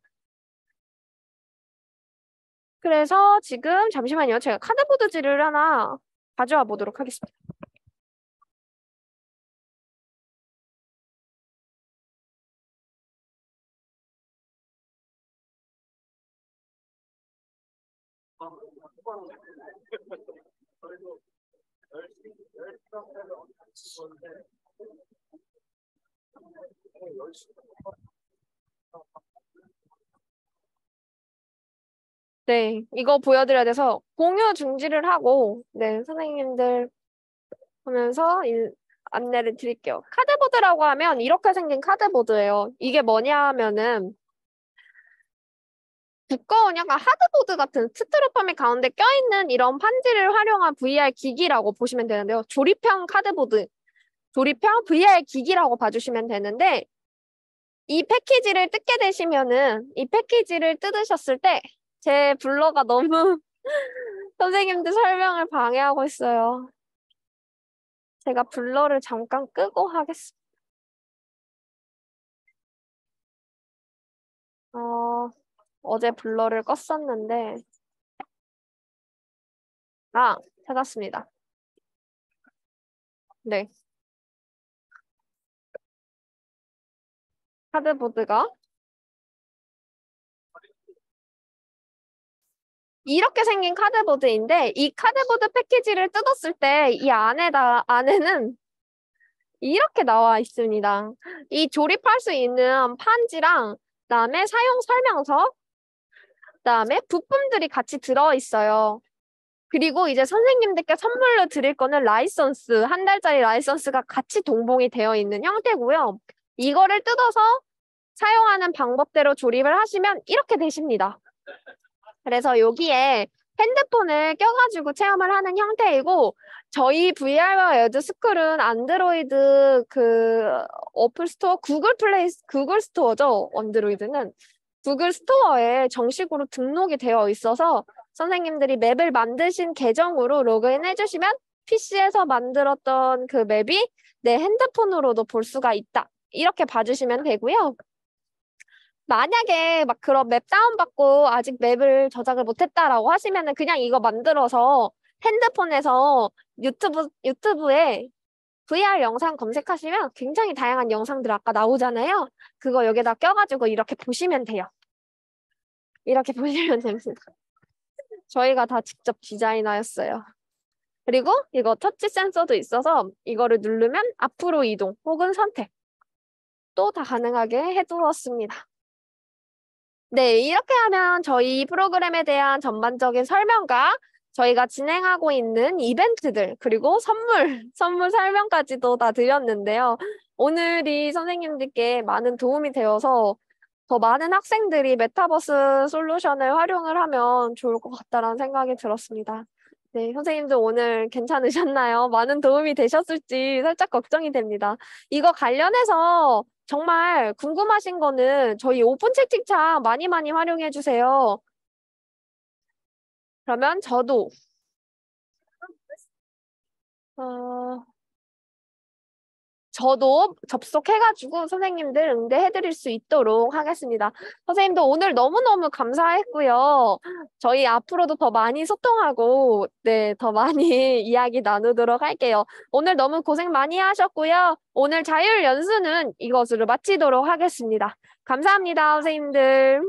그래서 지금 잠시만요. 제가 카드보드지를 하나 가져와 보도록 하겠습니다. 네, 이거 보여드려야 돼서 공유 중지를 하고, 네, 선생님들 보면서 안내를 드릴게요. 카드보드라고 하면 이렇게 생긴 카드보드예요. 이게 뭐냐 하면은 두꺼운 약간 하드보드 같은 스티로폼이 가운데 껴있는 이런 판지를 활용한 VR 기기라고 보시면 되는데요. 조립형 카드보드, 조립형 VR 기기라고 봐주시면 되는데 이 패키지를 뜯게 되시면은 이 패키지를 뜯으셨을 때 제 블러가 너무 선생님들 설명을 방해하고 있어요. 제가 블러를 잠깐 끄고 하겠습니다. 어제 블러를 껐었는데 아, 찾았습니다. 네. 카드보드가 이렇게 생긴 카드보드인데 이 카드보드 패키지를 뜯었을 때 이 안에는 이렇게 나와 있습니다. 이 조립할 수 있는 판지랑 그다음에 사용 설명서, 그다음에 부품들이 같이 들어 있어요. 그리고 이제 선생님들께 선물로 드릴 거는 라이선스, 한 달짜리 라이선스가 같이 동봉이 되어 있는 형태고요. 이거를 뜯어서 사용하는 방법대로 조립을 하시면 이렇게 되십니다. 그래서 여기에 핸드폰을 껴가지고 체험을 하는 형태이고 저희 VR와 에듀스쿨은 안드로이드 그 어플 스토어 구글 스토어죠. 안드로이드는 구글 스토어에 정식으로 등록이 되어 있어서 선생님들이 맵을 만드신 계정으로 로그인 해주시면 PC에서 만들었던 그 맵이 내 핸드폰으로도 볼 수가 있다. 이렇게 봐주시면 되고요. 만약에 막 그런 맵 다운받고 아직 맵을 저장을 못했다라고 하시면은 그냥 이거 만들어서 핸드폰에서 유튜브에 VR 영상 검색하시면 굉장히 다양한 영상들 아까 나오잖아요. 그거 여기다 껴가지고 이렇게 보시면 돼요. 이렇게 보시면 됩니다. 저희가 다 직접 디자인하였어요. 그리고 이거 터치 센서도 있어서 이거를 누르면 앞으로 이동 혹은 선택 또 다 가능하게 해두었습니다. 네, 이렇게 하면 저희 프로그램에 대한 전반적인 설명과 저희가 진행하고 있는 이벤트들, 그리고 선물 설명까지도 다 드렸는데요. 오늘이 선생님들께 많은 도움이 되어서 더 많은 학생들이 메타버스 솔루션을 활용을 하면 좋을 것 같다라는 생각이 들었습니다. 네, 선생님들 오늘 괜찮으셨나요? 많은 도움이 되셨을지 살짝 걱정이 됩니다. 이거 관련해서 정말 궁금하신 거는 저희 오픈 채팅창 많이 많이 활용해 주세요. 그러면 어, 저도 접속해가지고 선생님들 응대해드릴 수 있도록 하겠습니다. 선생님도 오늘 너무너무 감사했고요. 저희 앞으로도 더 많이 소통하고, 네, 더 많이 이야기 나누도록 할게요. 오늘 너무 고생 많이 하셨고요. 오늘 자율 연수는 이것으로 마치도록 하겠습니다. 감사합니다, 선생님들.